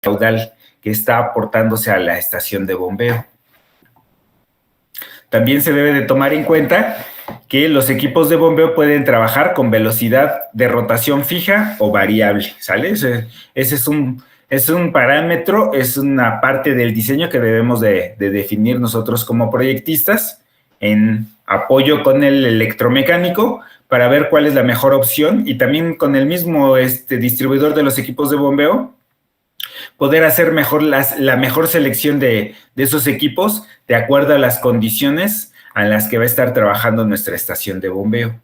caudal que está aportándose a la estación de bombeo. También se debe de tomar en cuenta que los equipos de bombeo pueden trabajar con velocidad de rotación fija o variable, ¿sale? Ese es un parámetro, es una parte del diseño que debemos de definir nosotros como proyectistas en apoyo con el electromecánico para ver cuál es la mejor opción y también con el mismo distribuidor de los equipos de bombeo poder hacer la mejor selección de esos equipos de acuerdo a las condiciones a las que va a estar trabajando nuestra estación de bombeo.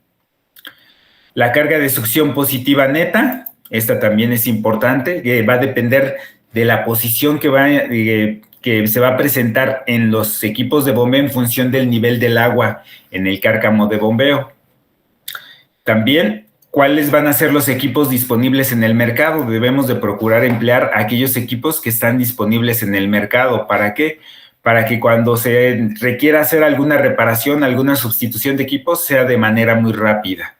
La carga de succión positiva neta, esta también es importante, que va a depender de la posición que se va a presentar en los equipos de bombeo en función del nivel del agua en el cárcamo de bombeo. También, ¿cuáles van a ser los equipos disponibles en el mercado? Debemos de procurar emplear aquellos equipos que están disponibles en el mercado. ¿Para qué? Para que cuando se requiera hacer alguna reparación, alguna sustitución de equipos, sea de manera muy rápida.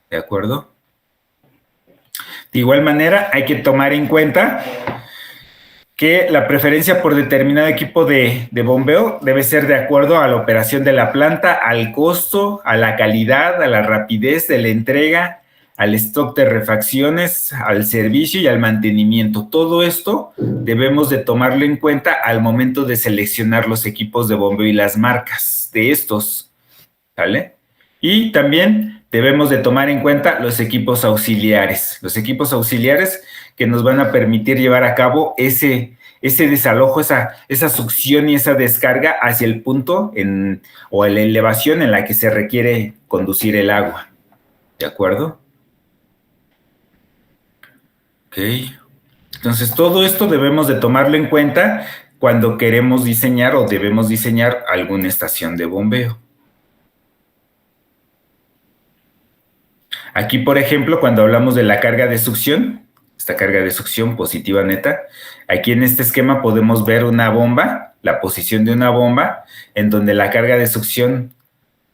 ¿De acuerdo? De igual manera, hay que tomar en cuenta que la preferencia por determinado equipo de bombeo debe ser de acuerdo a la operación de la planta, al costo, a la calidad, a la rapidez de la entrega, al stock de refacciones, al servicio y al mantenimiento. Todo esto debemos de tomarlo en cuenta al momento de seleccionar los equipos de bombeo y las marcas de estos, ¿vale? Y también debemos de tomar en cuenta los equipos auxiliares que nos van a permitir llevar a cabo ese desalojo, esa succión y esa descarga hacia el punto o la elevación en la que se requiere conducir el agua. ¿De acuerdo? Ok. Entonces, todo esto debemos de tomarlo en cuenta cuando queremos diseñar o debemos diseñar alguna estación de bombeo. Aquí, por ejemplo, cuando hablamos de la carga de succión, esta carga de succión positiva neta, aquí en este esquema podemos ver una bomba, la posición de una bomba, en donde la carga de succión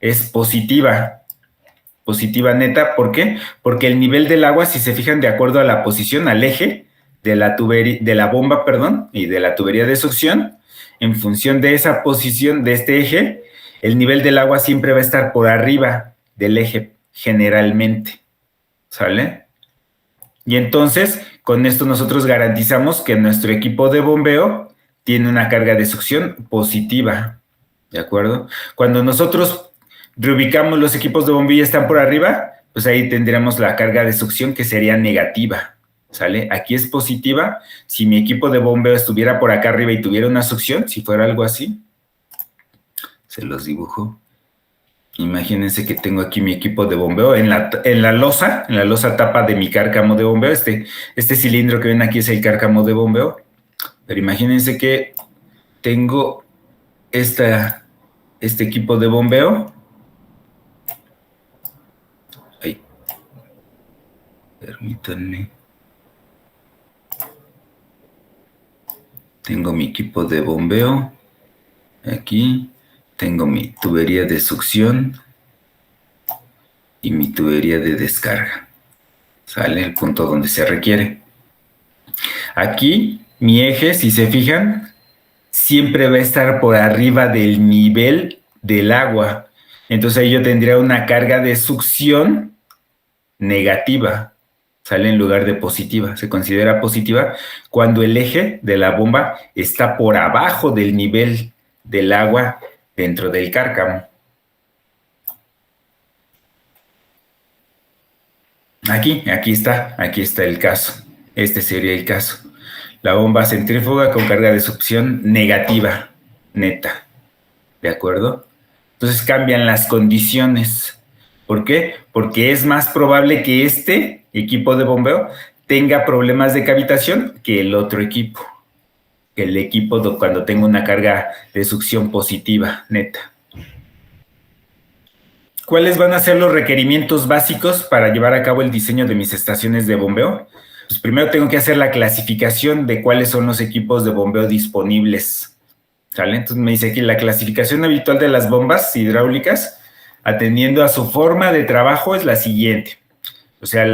es positiva neta. ¿Por qué? Porque el nivel del agua, si se fijan de acuerdo a la posición, al eje de la bomba, y de la tubería de succión, en función de esa posición de este eje, el nivel del agua siempre va a estar por arriba del eje generalmente, ¿sale? Y entonces, con esto nosotros garantizamos que nuestro equipo de bombeo tiene una carga de succión positiva, ¿de acuerdo? Cuando nosotros reubicamos los equipos de bombeo y están por arriba, pues ahí tendremos la carga de succión que sería negativa, ¿sale? Aquí es positiva. Si mi equipo de bombeo estuviera por acá arriba y tuviera una succión, si fuera algo así, se los dibujo. Imagínense que tengo aquí mi equipo de bombeo en la losa tapa de mi cárcamo de bombeo. Este cilindro que ven aquí es el cárcamo de bombeo. Pero imagínense que tengo este equipo de bombeo. Ay, permítanme. Tengo mi equipo de bombeo. Aquí tengo mi tubería de succión y mi tubería de descarga. Sale el punto donde se requiere. Aquí mi eje, si se fijan, siempre va a estar por arriba del nivel del agua. Entonces ahí yo tendría una carga de succión negativa, sale en lugar de positiva. Se considera positiva cuando el eje de la bomba está por abajo del nivel del agua dentro del cárcamo. Aquí está el caso. Este sería el caso. La bomba centrífuga con carga de succión negativa, neta. ¿De acuerdo? Entonces cambian las condiciones. ¿Por qué? Porque es más probable que este equipo de bombeo tenga problemas de cavitación que el otro equipo. Que el equipo cuando tenga una carga de succión positiva, neta. ¿Cuáles van a ser los requerimientos básicos para llevar a cabo el diseño de mis estaciones de bombeo? Pues primero tengo que hacer la clasificación de cuáles son los equipos de bombeo disponibles. ¿Sale? Entonces me dice aquí la clasificación habitual de las bombas hidráulicas, atendiendo a su forma de trabajo, es la siguiente. O sea,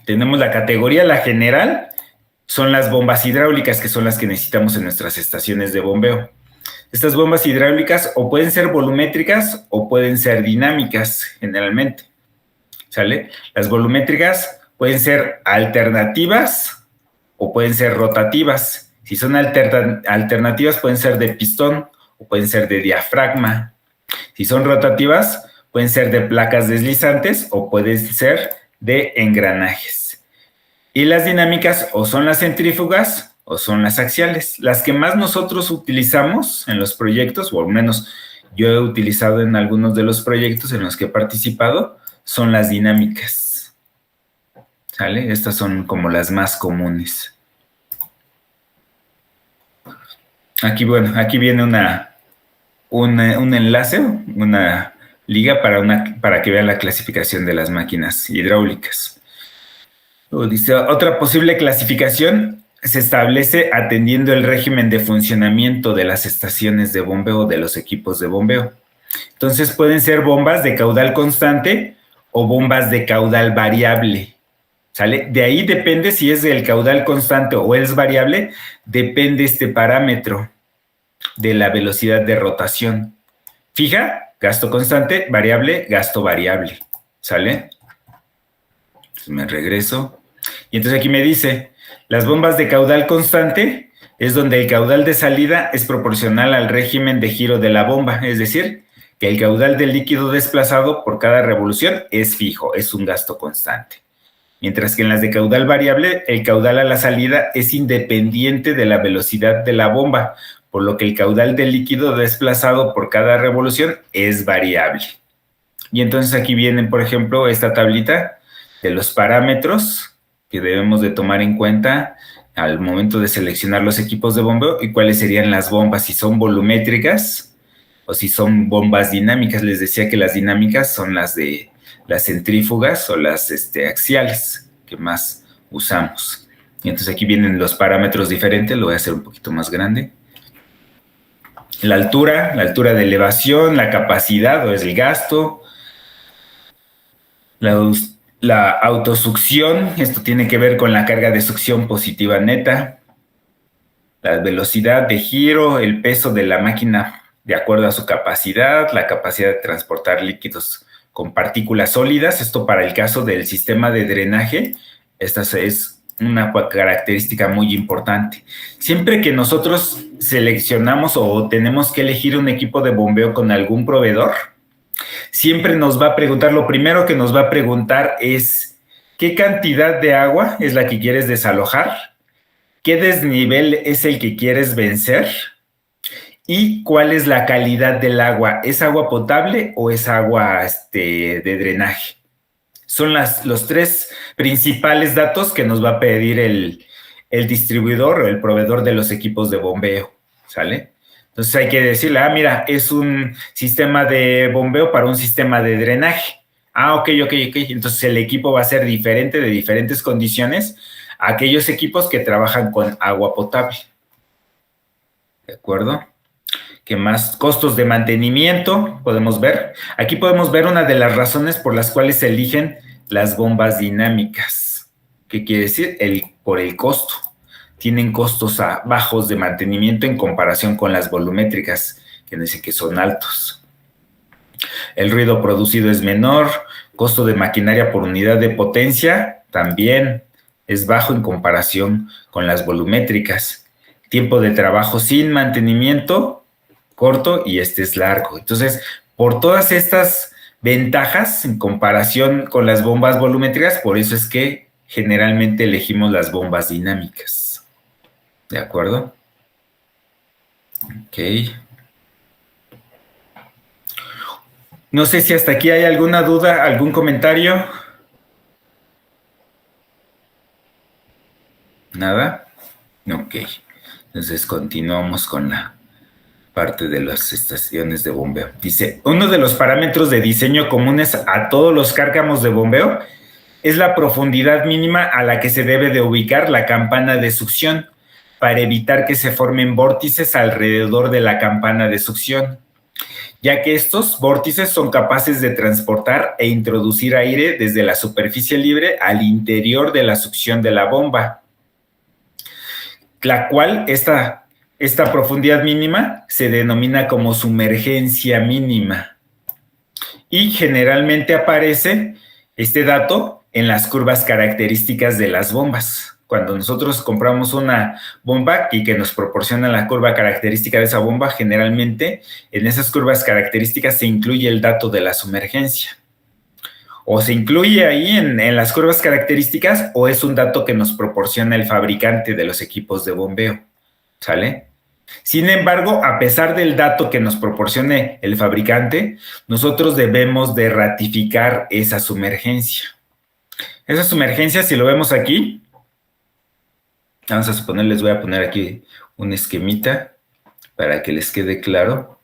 tenemos la categoría, la general, son las bombas hidráulicas, que son las que necesitamos en nuestras estaciones de bombeo. Estas bombas hidráulicas o pueden ser volumétricas o pueden ser dinámicas, generalmente. ¿Sale? Las volumétricas pueden ser alternativas o pueden ser rotativas. Si son alternativas, pueden ser de pistón o pueden ser de diafragma. Si son rotativas, pueden ser de placas deslizantes o pueden ser de engranajes. Y las dinámicas o son las centrífugas o son las axiales. Las que más nosotros utilizamos en los proyectos, o al menos yo he utilizado en algunos de los proyectos en los que he participado, son las dinámicas. ¿Sale? Estas son como las más comunes. Aquí, bueno, aquí viene un enlace, una liga para que vean la clasificación de las máquinas hidráulicas. Dice, otra posible clasificación se establece atendiendo el régimen de funcionamiento de las estaciones de bombeo, de los equipos de bombeo. Entonces pueden ser bombas de caudal constante o bombas de caudal variable. ¿Sale? De ahí depende si es del caudal constante o es variable, depende este parámetro de la velocidad de rotación. Fija, gasto constante, variable, gasto variable. ¿Sale? Entonces me regreso. Y entonces aquí me dice, las bombas de caudal constante es donde el caudal de salida es proporcional al régimen de giro de la bomba, es decir, que el caudal del líquido desplazado por cada revolución es fijo, es un gasto constante. Mientras que en las de caudal variable, el caudal a la salida es independiente de la velocidad de la bomba, por lo que el caudal del líquido desplazado por cada revolución es variable. Y entonces aquí viene, por ejemplo, esta tablita de los parámetros que debemos de tomar en cuenta al momento de seleccionar los equipos de bombeo y cuáles serían las bombas, si son volumétricas o si son bombas dinámicas. Les decía que las dinámicas son las de las centrífugas o las axiales que más usamos. Y entonces aquí vienen los parámetros diferentes, lo voy a hacer un poquito más grande. La altura de elevación, la capacidad o es el gasto, la autosucción, esto tiene que ver con la carga de succión positiva neta, la velocidad de giro, el peso de la máquina de acuerdo a su capacidad, la capacidad de transportar líquidos con partículas sólidas, esto para el caso del sistema de drenaje, esta es una característica muy importante. Siempre que nosotros seleccionamos o tenemos que elegir un equipo de bombeo con algún proveedor, siempre nos va a preguntar, lo primero que nos va a preguntar es ¿qué cantidad de agua es la que quieres desalojar? ¿Qué desnivel es el que quieres vencer? ¿Y cuál es la calidad del agua? ¿Es agua potable o es agua de drenaje? Son los tres principales datos que nos va a pedir el distribuidor o el proveedor de los equipos de bombeo, ¿sale? Entonces hay que decirle, mira, es un sistema de bombeo para un sistema de drenaje. Ok. Entonces el equipo va a ser diferente, de diferentes condiciones, a aquellos equipos que trabajan con agua potable. ¿De acuerdo? ¿Qué más? Costos de mantenimiento, podemos ver. Aquí podemos ver una de las razones por las cuales se eligen las bombas dinámicas. ¿Qué quiere decir? Por el costo. Tienen costos bajos de mantenimiento en comparación con las volumétricas, que dicen que son altos. El ruido producido es menor. Costo de maquinaria por unidad de potencia también es bajo en comparación con las volumétricas. Tiempo de trabajo sin mantenimiento corto y es largo. Entonces, por todas estas ventajas en comparación con las bombas volumétricas, por eso es que generalmente elegimos las bombas dinámicas. ¿De acuerdo? Ok. No sé si hasta aquí hay alguna duda, algún comentario. ¿Nada? Ok. Entonces continuamos con la parte de las estaciones de bombeo. Dice, uno de los parámetros de diseño comunes a todos los cárcamos de bombeo es la profundidad mínima a la que se debe de ubicar la campana de succión para evitar que se formen vórtices alrededor de la campana de succión, ya que estos vórtices son capaces de transportar e introducir aire desde la superficie libre al interior de la succión de la bomba. la cual esta profundidad mínima se denomina como sumergencia mínima. Y generalmente aparece este dato en las curvas características de las bombas. Cuando nosotros compramos una bomba y que nos proporciona la curva característica de esa bomba, generalmente en esas curvas características se incluye el dato de la sumergencia. O se incluye ahí en las curvas características o es un dato que nos proporciona el fabricante de los equipos de bombeo. ¿Sale? Sin embargo, a pesar del dato que nos proporcione el fabricante, nosotros debemos de ratificar esa sumergencia. Esa sumergencia, si lo vemos aquí, vamos a suponer, les voy a poner aquí un esquemita para que les quede claro.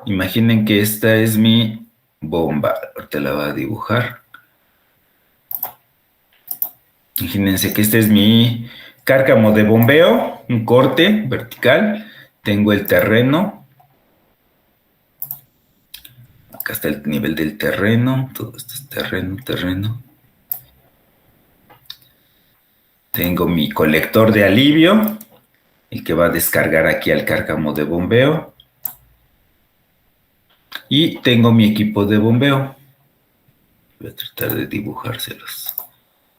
Imaginen que esta es mi bomba. Ahorita la voy a dibujar. Imagínense que este es mi cárcamo de bombeo, un corte vertical. Tengo el terreno. Acá está el nivel del terreno. Todo esto es terreno. Tengo mi colector de alivio, el que va a descargar aquí al cárcamo de bombeo. Y tengo mi equipo de bombeo. Voy a tratar de dibujárselos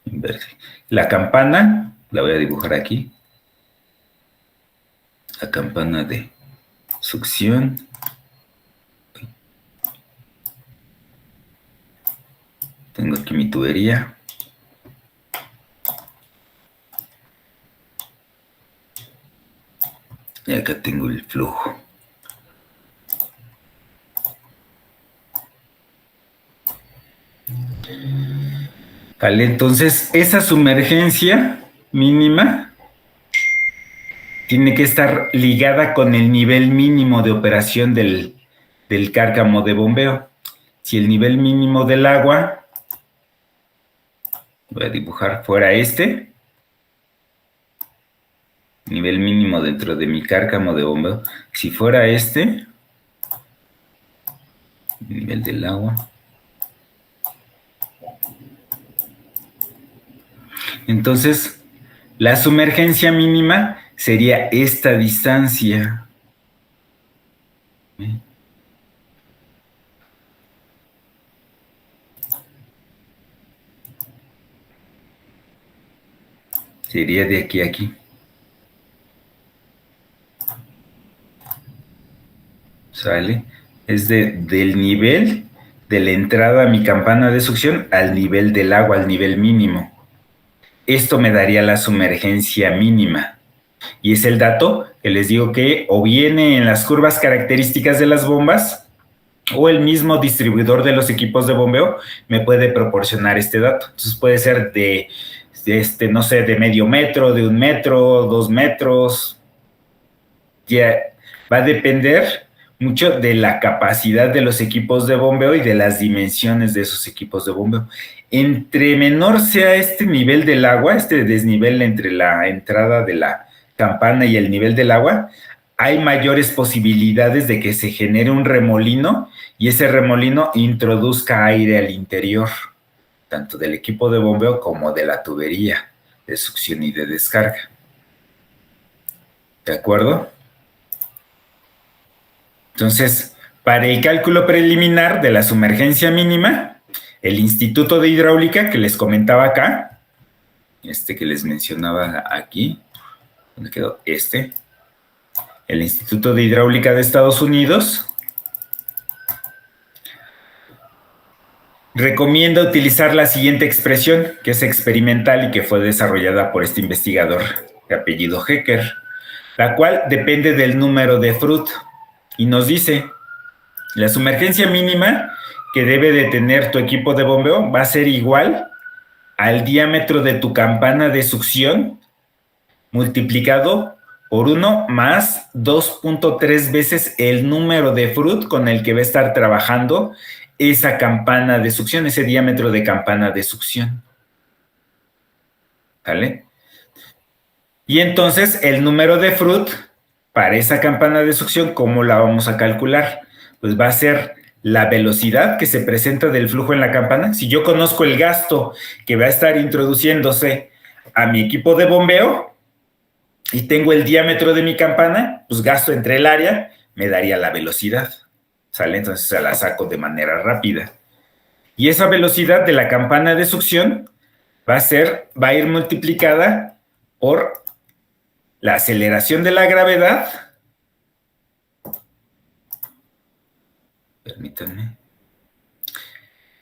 en verde. La campana, la voy a dibujar aquí. La campana de succión. Tengo aquí mi tubería. Y acá tengo el flujo. Vale, entonces esa sumergencia mínima tiene que estar ligada con el nivel mínimo de operación del cárcamo de bombeo. Si el nivel mínimo del agua, voy a dibujar fuera este, nivel mínimo dentro de mi cárcamo de bombeo, si fuera este, nivel del agua, entonces la sumergencia mínima sería esta distancia. Sería de aquí a aquí. ¿Sale? Es del nivel de la entrada a mi campana de succión al nivel del agua, al nivel mínimo. Esto me daría la sumergencia mínima. Y es el dato que les digo que o viene en las curvas características de las bombas o el mismo distribuidor de los equipos de bombeo me puede proporcionar este dato. Entonces puede ser no sé, de medio metro, de 1 metro, 2 metros. Ya va a depender mucho de la capacidad de los equipos de bombeo y de las dimensiones de esos equipos de bombeo. Entre menor sea este nivel del agua, este desnivel entre la entrada de la campana y el nivel del agua, hay mayores posibilidades de que se genere un remolino y ese remolino introduzca aire al interior, tanto del equipo de bombeo como de la tubería de succión y de descarga. ¿De acuerdo? Entonces, para el cálculo preliminar de la sumergencia mínima, el Instituto de Hidráulica que les comentaba acá, que les mencionaba aquí, ¿dónde quedó? El Instituto de Hidráulica de Estados Unidos recomienda utilizar la siguiente expresión, que es experimental y que fue desarrollada por este investigador de apellido Hecker, la cual depende del número de Froude y nos dice, la sumergencia mínima que debe de tener tu equipo de bombeo va a ser igual al diámetro de tu campana de succión multiplicado por 1 más 2.3 veces el número de Froude con el que va a estar trabajando esa campana de succión, ese diámetro de campana de succión. ¿Vale? Y entonces el número de Froude para esa campana de succión, ¿cómo la vamos a calcular? Pues va a ser la velocidad que se presenta del flujo en la campana. Si yo conozco el gasto que va a estar introduciéndose a mi equipo de bombeo, y tengo el diámetro de mi campana, pues gasto entre el área, me daría la velocidad, ¿sale? Entonces se la saco de manera rápida. Y esa velocidad de la campana de succión va a ir multiplicada por la aceleración de la gravedad. Permítanme.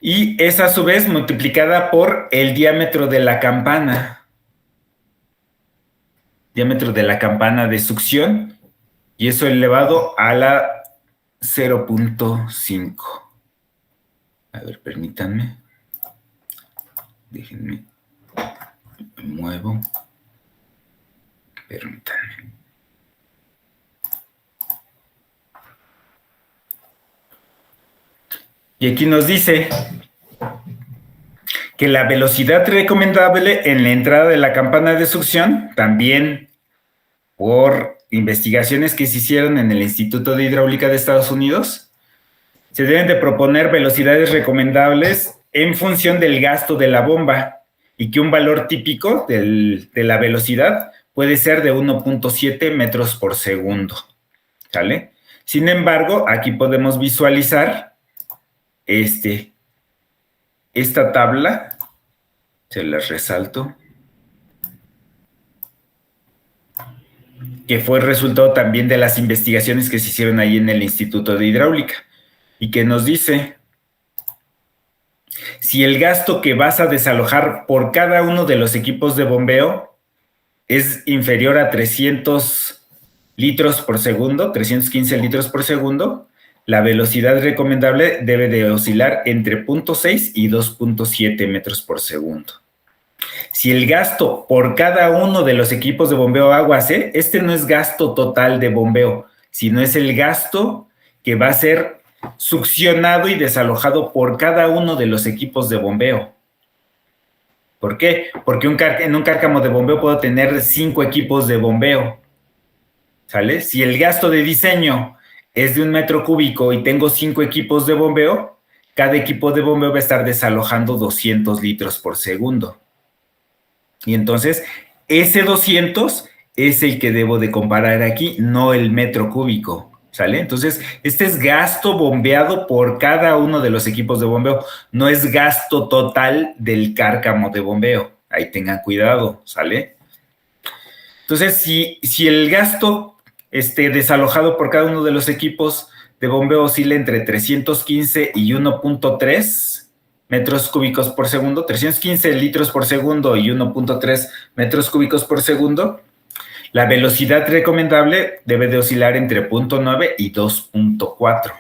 Y esa a su vez multiplicada por el diámetro de la campana. Diámetro de la campana de succión. Y eso elevado a la 0.5. A ver, permítanme. Déjenme. Me muevo. Permítanme. Y aquí nos dice que la velocidad recomendable en la entrada de la campana de succión, también por investigaciones que se hicieron en el Instituto de Hidráulica de Estados Unidos, se deben de proponer velocidades recomendables en función del gasto de la bomba y que un valor típico de la velocidad puede ser de 1.7 metros por segundo, ¿sale? Sin embargo, aquí podemos visualizar esta tabla, se las resalto, que fue el resultado también de las investigaciones que se hicieron ahí en el Instituto de Hidráulica, y que nos dice, si el gasto que vas a desalojar por cada uno de los equipos de bombeo es inferior a 300 litros por segundo, 315 litros por segundo, la velocidad recomendable debe de oscilar entre 0.6 y 2.7 metros por segundo. Si el gasto por cada uno de los equipos de bombeo aguas, este no es gasto total de bombeo, sino es el gasto que va a ser succionado y desalojado por cada uno de los equipos de bombeo. ¿Por qué? Porque en un cárcamo de bombeo puedo tener 5 equipos de bombeo, ¿sale? Si el gasto de diseño es de 1 metro cúbico y tengo 5 equipos de bombeo, cada equipo de bombeo va a estar desalojando 200 litros por segundo. Y entonces, ese 200 es el que debo de comparar aquí, no el metro cúbico, ¿sale? Entonces, este es gasto bombeado por cada uno de los equipos de bombeo, no es gasto total del cárcamo de bombeo. Ahí tengan cuidado, ¿sale? Entonces, si el gasto desalojado por cada uno de los equipos de bombeo oscila entre 315 y 1.3 metros cúbicos por segundo, 315 litros por segundo y 1.3 metros cúbicos por segundo, la velocidad recomendable debe de oscilar entre 0.9 y 2.4.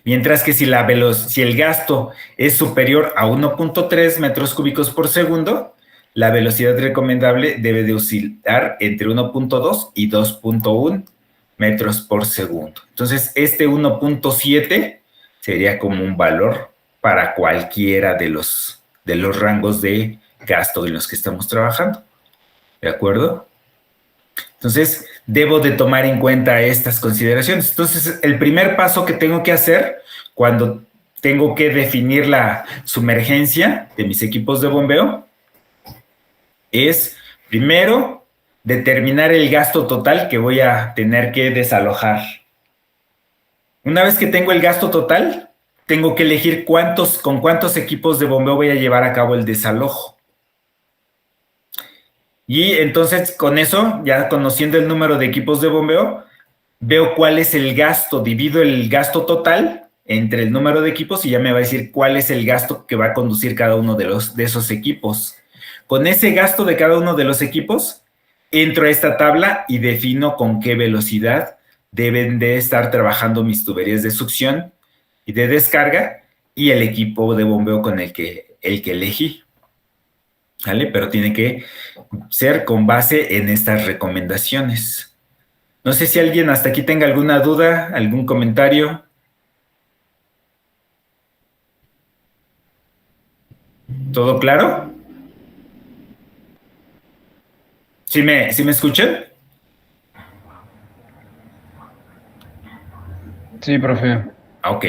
Mientras que si el gasto es superior a 1.3 metros cúbicos por segundo, la velocidad recomendable debe de oscilar entre 1.2 y 2.1 metros por segundo. Entonces, este 1.7 sería como un valor para cualquiera de los rangos de gasto en los que estamos trabajando. ¿De acuerdo? Entonces, debo de tomar en cuenta estas consideraciones. Entonces, el primer paso que tengo que hacer cuando tengo que definir la sumergencia de mis equipos de bombeo es, primero, determinar el gasto total que voy a tener que desalojar. Una vez que tengo el gasto total, tengo que elegir con cuántos equipos de bombeo voy a llevar a cabo el desalojo. Y entonces, con eso, ya conociendo el número de equipos de bombeo, veo cuál es el gasto, divido el gasto total entre el número de equipos y ya me va a decir cuál es el gasto que va a conducir cada uno de esos equipos. Con ese gasto de cada uno de los equipos, entro a esta tabla y defino con qué velocidad deben de estar trabajando mis tuberías de succión y de descarga y el equipo de bombeo con el que elegí. ¿Vale? Pero tiene que ser con base en estas recomendaciones. No sé si alguien hasta aquí tenga alguna duda, algún comentario. ¿Todo claro? ¿Sí me escuchan? Sí, profe. Ok.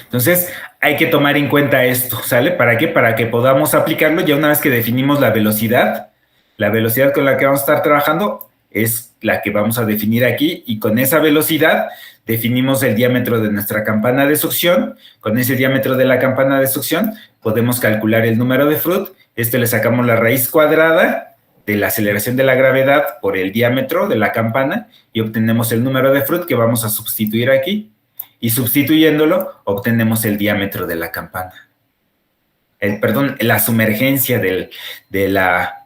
Entonces, hay que tomar en cuenta esto, ¿sale? ¿Para qué? Para que podamos aplicarlo ya una vez que definimos la velocidad La velocidad con la que vamos a estar trabajando es la que vamos a definir aquí y con esa velocidad definimos el diámetro de nuestra campana de succión. Con ese diámetro de la campana de succión podemos calcular el número de Froude. Le sacamos la raíz cuadrada de la aceleración de la gravedad por el diámetro de la campana y obtenemos el número de Froude que vamos a sustituir aquí. Y sustituyéndolo, obtenemos el diámetro de la campana. La sumergencia de la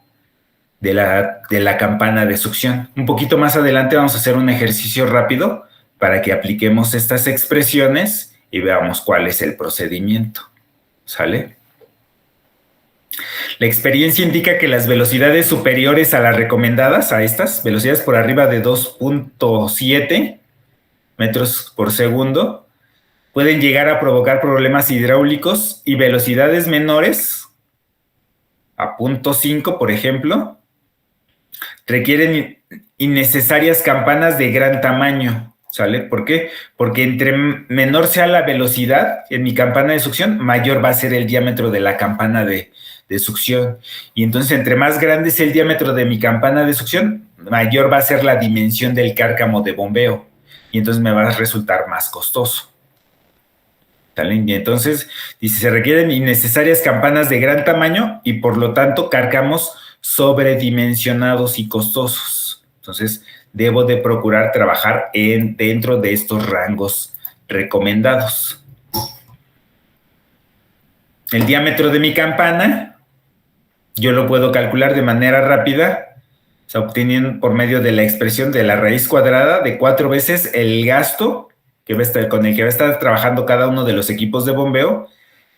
campana de succión. Un poquito más adelante vamos a hacer un ejercicio rápido para que apliquemos estas expresiones y veamos cuál es el procedimiento. ¿Sale? La experiencia indica que las velocidades superiores a las recomendadas, a estas velocidades por arriba de 2.7 metros por segundo, pueden llegar a provocar problemas hidráulicos y velocidades menores, a 0.5, por ejemplo, requieren innecesarias campanas de gran tamaño, ¿sale? ¿Por qué? Porque entre menor sea la velocidad en mi campana de succión, mayor va a ser el diámetro de la campana de succión. Y entonces, entre más grande es el diámetro de mi campana de succión, mayor va a ser la dimensión del cárcamo de bombeo. Y entonces me va a resultar más costoso. ¿Sale? Y entonces, dice, se requieren innecesarias campanas de gran tamaño y por lo tanto cárcamos sobredimensionados y costosos. Entonces, debo de procurar trabajar dentro de estos rangos recomendados. El diámetro de mi campana, yo lo puedo calcular de manera rápida, o sea, obteniendo por medio de la expresión de la raíz cuadrada de 4 veces el gasto con el que va a estar trabajando cada uno de los equipos de bombeo,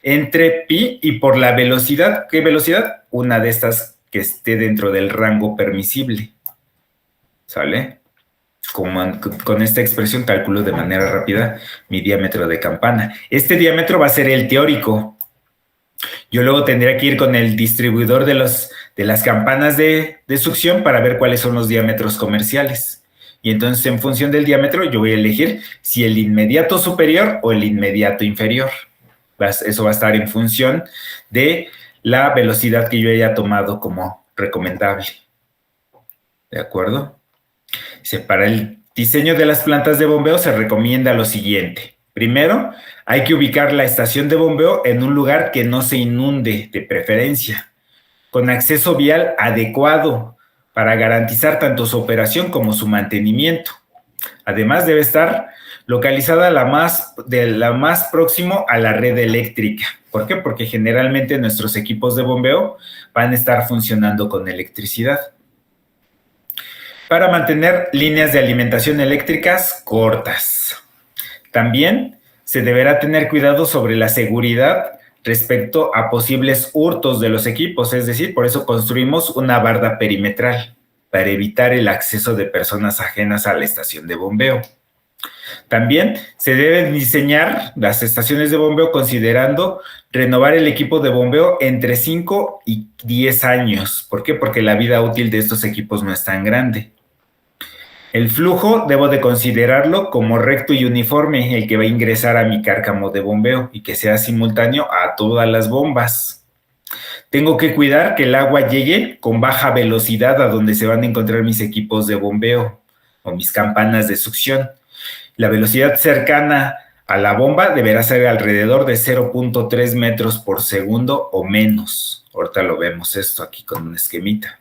entre pi y por la velocidad. ¿Qué velocidad? Una de estas que esté dentro del rango permisible. ¿Sale? Con esta expresión calculo de manera rápida mi diámetro de campana. Este diámetro va a ser el teórico. Yo luego tendría que ir con el distribuidor de las campanas de succión para ver cuáles son los diámetros comerciales. Y entonces, en función del diámetro, yo voy a elegir si el inmediato superior o el inmediato inferior. Eso va a estar en función de la velocidad que yo haya tomado como recomendable. ¿De acuerdo? Para el diseño de las plantas de bombeo se recomienda lo siguiente. Primero, hay que ubicar la estación de bombeo en un lugar que no se inunde, de preferencia, con acceso vial adecuado para garantizar tanto su operación como su mantenimiento. Además, debe estar localizada la más próximo a la red eléctrica. ¿Por qué? Porque generalmente nuestros equipos de bombeo van a estar funcionando con electricidad. Para mantener líneas de alimentación eléctricas cortas. También se deberá tener cuidado sobre la seguridad respecto a posibles hurtos de los equipos, es decir, por eso construimos una barda perimetral, para evitar el acceso de personas ajenas a la estación de bombeo. También se deben diseñar las estaciones de bombeo considerando renovar el equipo de bombeo entre 5 y 10 años. ¿Por qué? Porque la vida útil de estos equipos no es tan grande. El flujo debo de considerarlo como recto y uniforme, el que va a ingresar a mi cárcamo de bombeo y que sea simultáneo a todas las bombas. Tengo que cuidar que el agua llegue con baja velocidad a donde se van a encontrar mis equipos de bombeo o mis campanas de succión. La velocidad cercana a la bomba deberá ser alrededor de 0.3 metros por segundo o menos. Ahorita lo vemos esto aquí con un esquemita.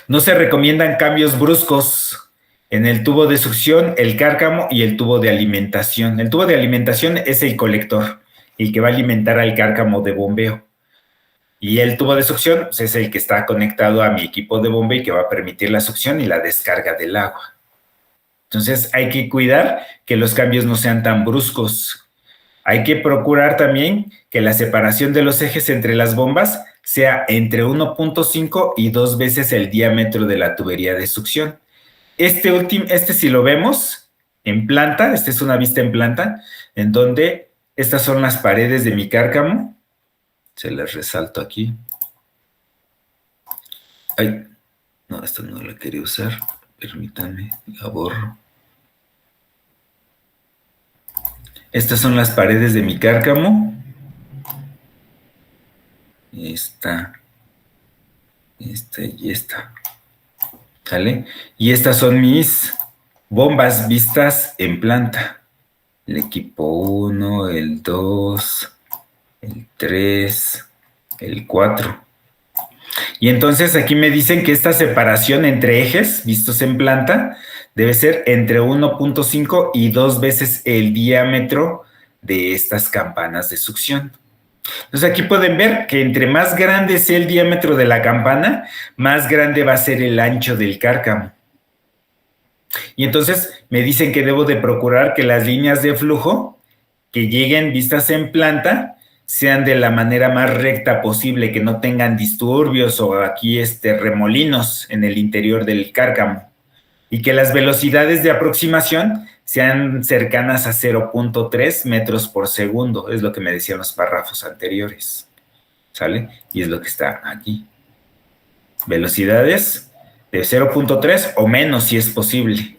No se recomiendan cambios bruscos en el tubo de succión, el cárcamo y el tubo de alimentación. El tubo de alimentación es el colector, el que va a alimentar al cárcamo de bombeo. Y el tubo de succión pues, es el que está conectado a mi equipo de bombeo y que va a permitir la succión y la descarga del agua. Entonces hay que cuidar que los cambios no sean tan bruscos. Hay que procurar también que la separación de los ejes entre las bombas sea entre 1.5 y 2 veces el diámetro de la tubería de succión. Este si lo vemos en planta, esta es una vista en planta, en donde estas son las paredes de mi cárcamo. Se las resalto aquí. Ay, no, esta no la quería usar. Permítanme, la borro. Estas son las paredes de mi cárcamo. Esta esta y esta, ¿sale? Y estas son mis bombas vistas en planta. El equipo 1, el 2, el 3, el 4. Y entonces aquí me dicen que esta separación entre ejes vistos en planta debe ser entre 1.5 y 2 veces el diámetro de estas campanas de succión. Entonces aquí pueden ver que entre más grande sea el diámetro de la campana, más grande va a ser el ancho del cárcamo. Y entonces me dicen que debo de procurar que las líneas de flujo que lleguen vistas en planta sean de la manera más recta posible, que no tengan disturbios o aquí remolinos en el interior del cárcamo. Y que las velocidades de aproximación sean cercanas a 0.3 metros por segundo, es lo que me decían los párrafos anteriores, ¿sale? Y es lo que está aquí. Velocidades de 0.3 o menos si es posible,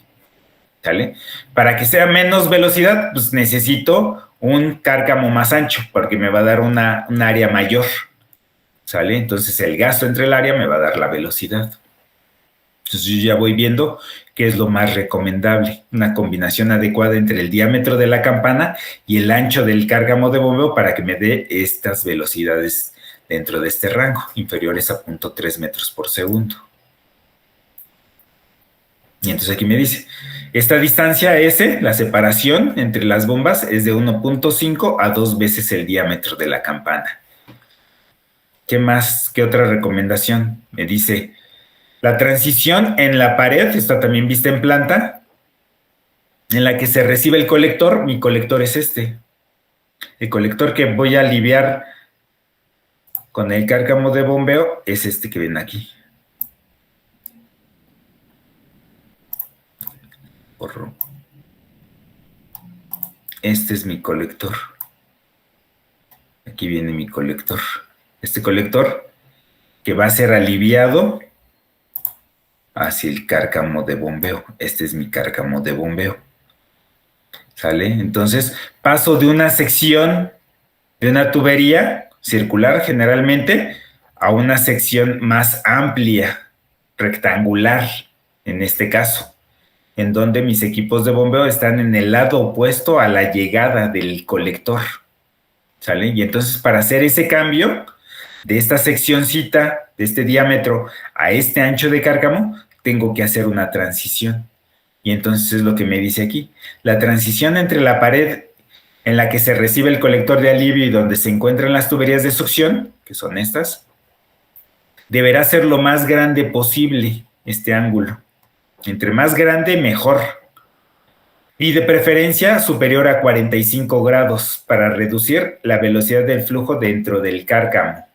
¿sale? Para que sea menos velocidad, pues necesito un cárcamo más ancho, porque me va a dar un área mayor, ¿sale? Entonces el gasto entre el área me va a dar la velocidad. Entonces yo ya voy viendo qué es lo más recomendable, una combinación adecuada entre el diámetro de la campana y el ancho del cárcamo de bombeo para que me dé estas velocidades dentro de este rango, inferiores a 0.3 metros por segundo. Y entonces aquí me dice, esta distancia S, la separación entre las bombas, es de 1.5 a 2 veces el diámetro de la campana. ¿Qué más? ¿Qué otra recomendación? Me dice, la transición en la pared, está también vista en planta, en la que se recibe el colector, mi colector es este. El colector que voy a aliviar con el cárcamo de bombeo es este que ven aquí. Este es mi colector. Aquí viene mi colector. Este colector que va a ser aliviado hacia el cárcamo de bombeo. Este es mi cárcamo de bombeo. ¿Sale? Entonces paso de una sección de una tubería circular generalmente a una sección más amplia, rectangular en este caso, en donde mis equipos de bombeo están en el lado opuesto a la llegada del colector. ¿Sale? Y entonces para hacer ese cambio de esta seccioncita, de este diámetro a este ancho de cárcamo, tengo que hacer una transición. Y entonces es lo que me dice aquí. La transición entre la pared en la que se recibe el colector de alivio y donde se encuentran las tuberías de succión, que son estas, deberá ser lo más grande posible este ángulo. Entre más grande, mejor. Y de preferencia superior a 45 grados para reducir la velocidad del flujo dentro del cárcamo.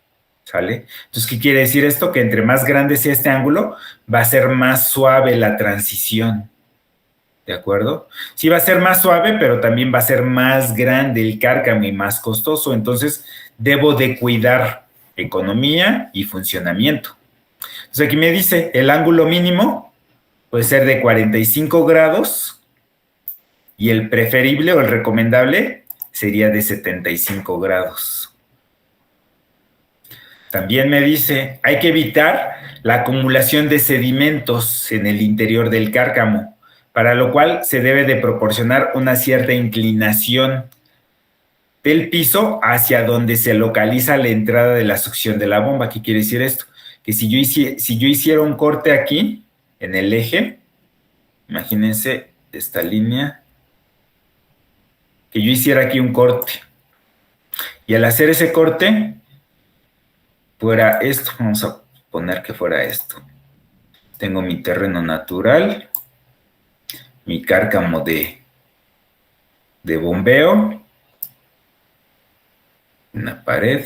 ¿Sale? Entonces, ¿qué quiere decir esto? Que entre más grande sea este ángulo, va a ser más suave la transición. ¿De acuerdo? Sí va a ser más suave, pero también va a ser más grande el cárcamo y más costoso. Entonces, debo de cuidar economía y funcionamiento. Entonces, aquí me dice, el ángulo mínimo puede ser de 45 grados y el preferible o el recomendable sería de 75 grados. También me dice, hay que evitar la acumulación de sedimentos en el interior del cárcamo, para lo cual se debe de proporcionar una cierta inclinación del piso hacia donde se localiza la entrada de la succión de la bomba. ¿Qué quiere decir esto? Que si yo hiciera un corte aquí, en el eje, imagínense esta línea, que yo hiciera aquí un corte. Y al hacer ese corte, fuera esto, vamos a poner que fuera esto. Tengo mi terreno natural, mi cárcamo de bombeo, una pared.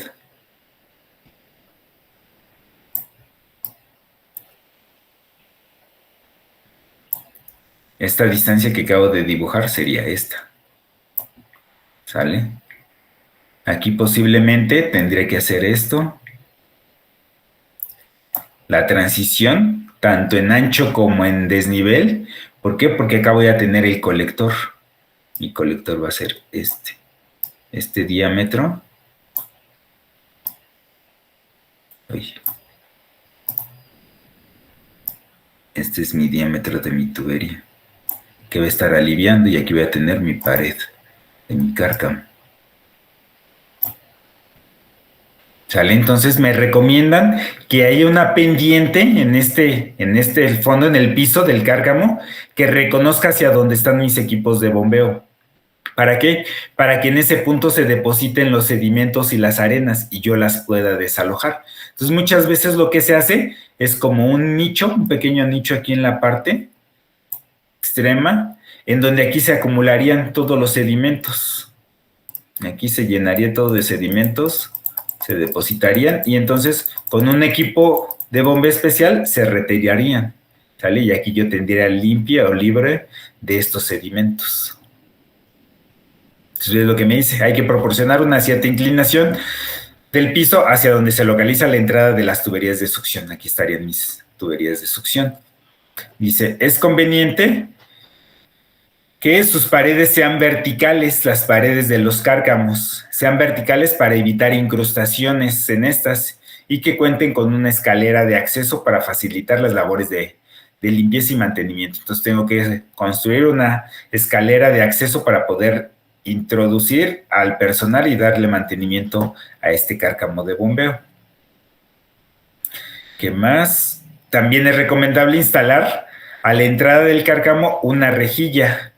Esta distancia que acabo de dibujar sería esta. ¿Sale? Aquí posiblemente tendré que hacer esto. La transición, tanto en ancho como en desnivel. ¿Por qué? Porque acá voy a tener el colector. Mi colector va a ser este diámetro. Uy. Este es mi diámetro de mi tubería, que va a estar aliviando, y aquí voy a tener mi pared de mi cárcamo. ¿Sale? Entonces me recomiendan que haya una pendiente en este fondo, en el piso del cárcamo, que reconozca hacia dónde están mis equipos de bombeo. ¿Para qué? Para que en ese punto se depositen los sedimentos y las arenas y yo las pueda desalojar. Entonces muchas veces lo que se hace es como un nicho, un pequeño nicho aquí en la parte extrema, en donde aquí se acumularían todos los sedimentos. Aquí se llenaría todo de sedimentos, se depositarían y entonces con un equipo de bombeo especial se retirarían, ¿sale? Y aquí yo tendría limpia o libre de estos sedimentos. Entonces es lo que me dice, hay que proporcionar una cierta inclinación del piso hacia donde se localiza la entrada de las tuberías de succión. Aquí estarían mis tuberías de succión. Dice, es conveniente que sus paredes sean verticales, las paredes de los cárcamos sean verticales para evitar incrustaciones en estas y que cuenten con una escalera de acceso para facilitar las labores de limpieza y mantenimiento. Entonces tengo que construir una escalera de acceso para poder introducir al personal y darle mantenimiento a este cárcamo de bombeo. ¿Qué más? También es recomendable instalar a la entrada del cárcamo una rejilla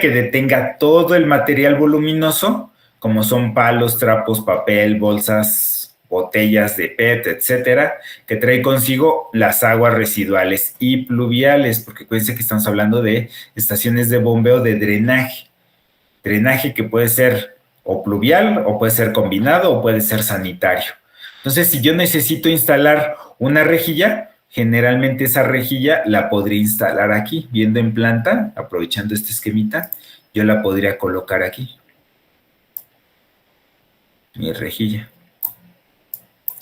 que detenga todo el material voluminoso, como son palos, trapos, papel, bolsas, botellas de PET, etcétera, que trae consigo las aguas residuales y pluviales, porque acuérdense que estamos hablando de estaciones de bombeo de drenaje. Drenaje que puede ser o pluvial, o puede ser combinado, o puede ser sanitario. Entonces, si yo necesito instalar una rejilla, generalmente esa rejilla la podría instalar aquí, viendo en planta, aprovechando este esquemita, yo la podría colocar aquí. Mi rejilla.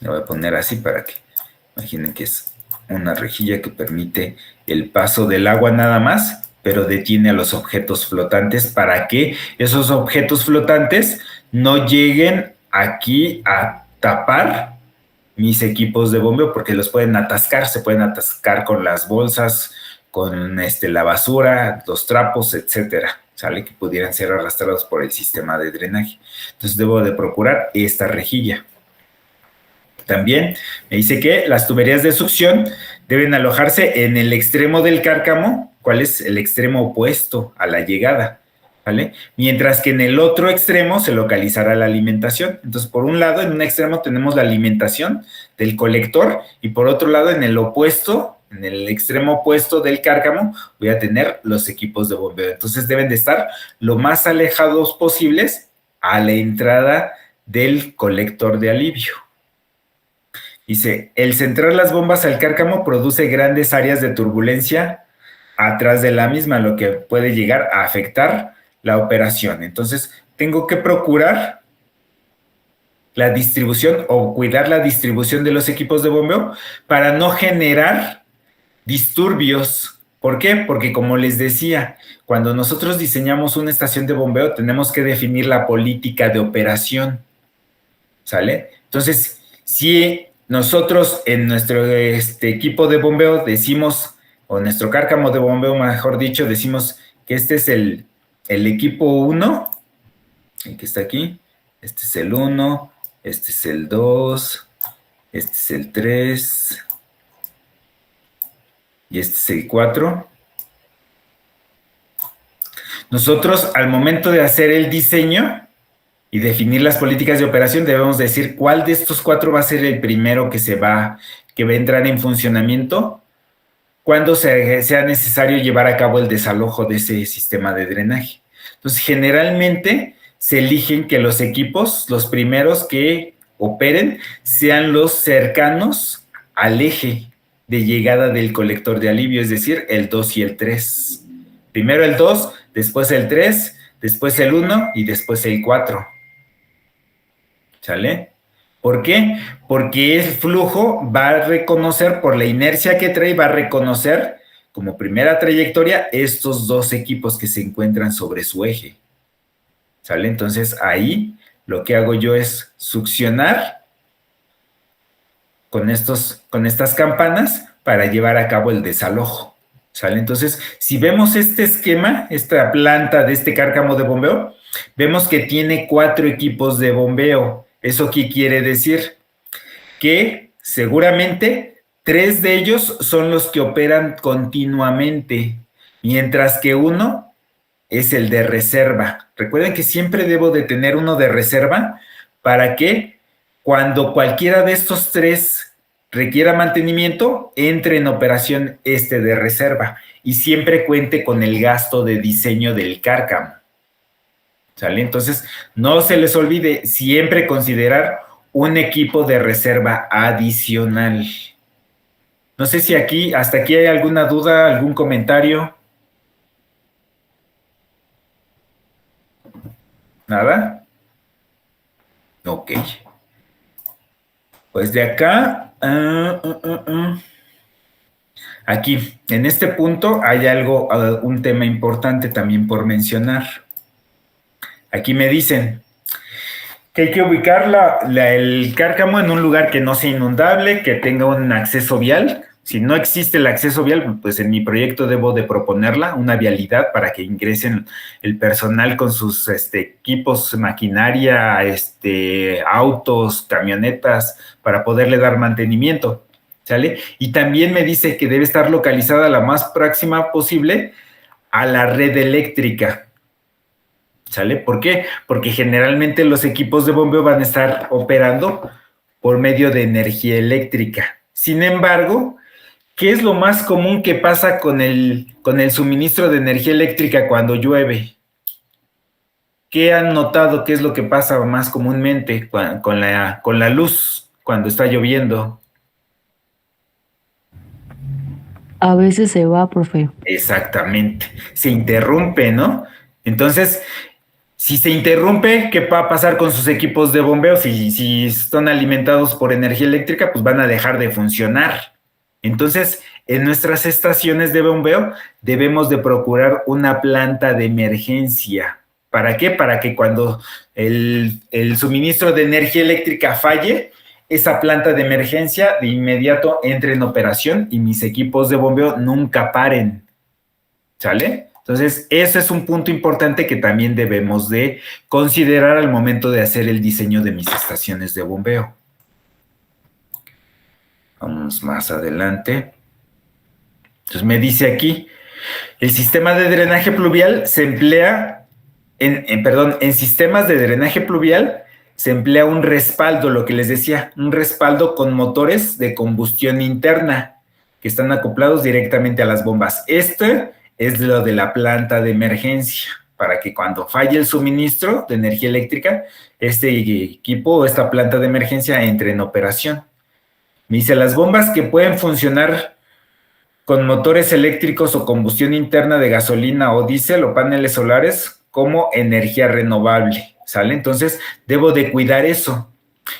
La voy a poner así para que imaginen que es una rejilla que permite el paso del agua nada más, pero detiene a los objetos flotantes para que esos objetos flotantes no lleguen aquí a tapar mis equipos de bombeo, porque los pueden atascar, se pueden atascar con las bolsas, con la basura, los trapos, etcétera, ¿sale? Que pudieran ser arrastrados por el sistema de drenaje. Entonces debo de procurar esta rejilla. También me dice que las tuberías de succión deben alojarse en el extremo del cárcamo, ¿cuál es el extremo opuesto a la llegada? ¿Vale? Mientras que en el otro extremo se localizará la alimentación. Entonces, por un lado, en un extremo tenemos la alimentación del colector y por otro lado, en el opuesto, en el extremo opuesto del cárcamo, voy a tener los equipos de bombeo. Entonces, deben de estar lo más alejados posibles a la entrada del colector de alivio. Dice, el centrar las bombas al cárcamo produce grandes áreas de turbulencia atrás de la misma, lo que puede llegar a afectar la operación. Entonces, tengo que procurar la distribución o cuidar la distribución de los equipos de bombeo para no generar disturbios. ¿Por qué? Porque como les decía, cuando nosotros diseñamos una estación de bombeo, tenemos que definir la política de operación. ¿Sale? Entonces, si nosotros en nuestro equipo de bombeo decimos, o nuestro cárcamo de bombeo, mejor dicho, decimos que este es el equipo 1, el que está aquí, este es el 1, este es el 2, este es el 3, y este es el 4. Nosotros, al momento de hacer el diseño y definir las políticas de operación, debemos decir cuál de estos 4 va a ser el primero que va a entrar en funcionamiento cuando sea necesario llevar a cabo el desalojo de ese sistema de drenaje. Entonces, generalmente se eligen que los equipos, los primeros que operen, sean los cercanos al eje de llegada del colector de alivio, es decir, el 2 y el 3. Primero el 2, después el 3, después el 1 y después el 4. ¿Sale? ¿Por qué? Porque el flujo va a reconocer, por la inercia que trae, va a reconocer como primera trayectoria estos 2 equipos que se encuentran sobre su eje. ¿Sale? Entonces ahí lo que hago yo es succionar con estas campanas para llevar a cabo el desalojo, ¿sale? Entonces, si vemos este esquema, esta planta de este cárcamo de bombeo, vemos que tiene 4 equipos de bombeo. ¿Eso qué quiere decir? Que seguramente 3 de ellos son los que operan continuamente, mientras que uno es el de reserva. Recuerden que siempre debo de tener uno de reserva para que cuando cualquiera de estos 3 requiera mantenimiento, entre en operación este de reserva y siempre cuente con el gasto de diseño del cárcamo. ¿Sale? Entonces, no se les olvide siempre considerar un equipo de reserva adicional. No sé si hasta aquí hay alguna duda, algún comentario. ¿Nada? Ok. Pues de acá, aquí, en este punto hay un tema importante también por mencionar. Aquí me dicen que hay que ubicar el cárcamo en un lugar que no sea inundable, que tenga un acceso vial. Si no existe el acceso vial, pues en mi proyecto debo de proponerla, una vialidad para que ingresen el personal con sus equipos, maquinaria, autos, camionetas, para poderle dar mantenimiento, ¿sale? Y también me dice que debe estar localizada la más próxima posible a la red eléctrica, ¿sale? ¿Por qué? Porque generalmente los equipos de bombeo van a estar operando por medio de energía eléctrica. Sin embargo, ¿qué es lo más común que pasa con el suministro de energía eléctrica cuando llueve? ¿Qué han notado? ¿Qué es lo que pasa más comúnmente con la luz cuando está lloviendo? A veces se va, profe. Exactamente. Se interrumpe, ¿no? Entonces, si se interrumpe, ¿qué va a pasar con sus equipos de bombeo? Si están alimentados por energía eléctrica, pues van a dejar de funcionar. Entonces, en nuestras estaciones de bombeo debemos de procurar una planta de emergencia. ¿Para qué? Para que cuando el suministro de energía eléctrica falle, esa planta de emergencia de inmediato entre en operación y mis equipos de bombeo nunca paren. ¿Sale? Entonces, ese es un punto importante que también debemos de considerar al momento de hacer el diseño de mis estaciones de bombeo. Vamos más adelante. Entonces me dice aquí, el sistema de drenaje pluvial se emplea, en sistemas de drenaje pluvial se emplea un respaldo, lo que les decía, un respaldo con motores de combustión interna que están acoplados directamente a las bombas. Este es lo de la planta de emergencia, para que cuando falle el suministro de energía eléctrica, este equipo o esta planta de emergencia entre en operación. Me dice, las bombas que pueden funcionar con motores eléctricos o combustión interna de gasolina o diésel o paneles solares como energía renovable, ¿sale? Entonces, debo de cuidar eso,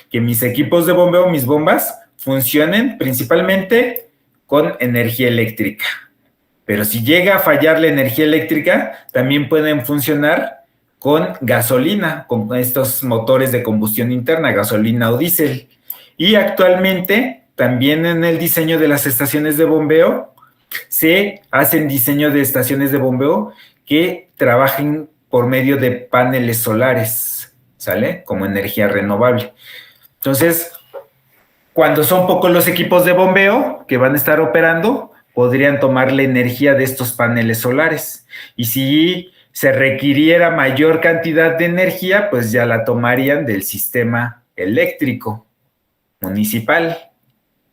que mis equipos de bombeo, mis bombas, funcionen principalmente con energía eléctrica. Pero si llega a fallar la energía eléctrica, también pueden funcionar con gasolina, con estos motores de combustión interna, gasolina o diésel. Y actualmente, también en el diseño de las estaciones de bombeo, se hacen diseño de estaciones de bombeo que trabajen por medio de paneles solares, ¿sale? Como energía renovable. Entonces, cuando son pocos los equipos de bombeo que van a estar operando, podrían tomar la energía de estos paneles solares. Y si se requiriera mayor cantidad de energía, pues ya la tomarían del sistema eléctrico municipal,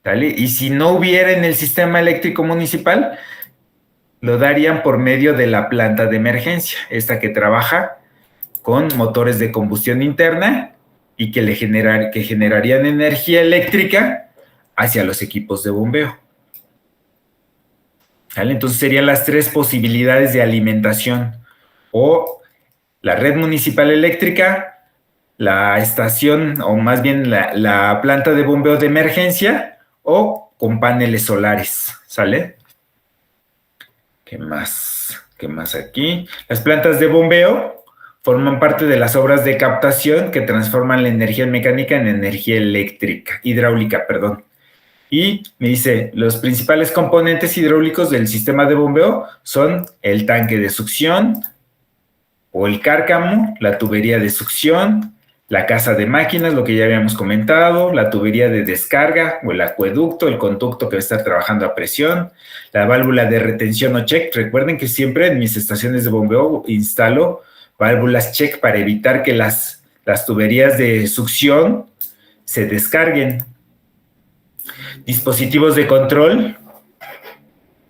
¿sale? Y si no hubiera en el sistema eléctrico municipal, lo darían por medio de la planta de emergencia, esta que trabaja con motores de combustión interna y que generarían energía eléctrica hacia los equipos de bombeo. ¿Vale? Entonces serían las 3 posibilidades de alimentación: o la red municipal eléctrica, la estación, o más bien la planta de bombeo de emergencia, o con paneles solares, ¿sale? ¿Qué más? ¿Qué más aquí? Las plantas de bombeo forman parte de las obras de captación que transforman la energía mecánica en energía hidráulica, perdón. Y me dice, los principales componentes hidráulicos del sistema de bombeo son el tanque de succión o el cárcamo, la tubería de succión, la casa de máquinas, lo que ya habíamos comentado, la tubería de descarga o el acueducto, el conducto que va a estar trabajando a presión, la válvula de retención o check. Recuerden que siempre en mis estaciones de bombeo instalo válvulas check para evitar que las tuberías de succión se descarguen. Dispositivos de control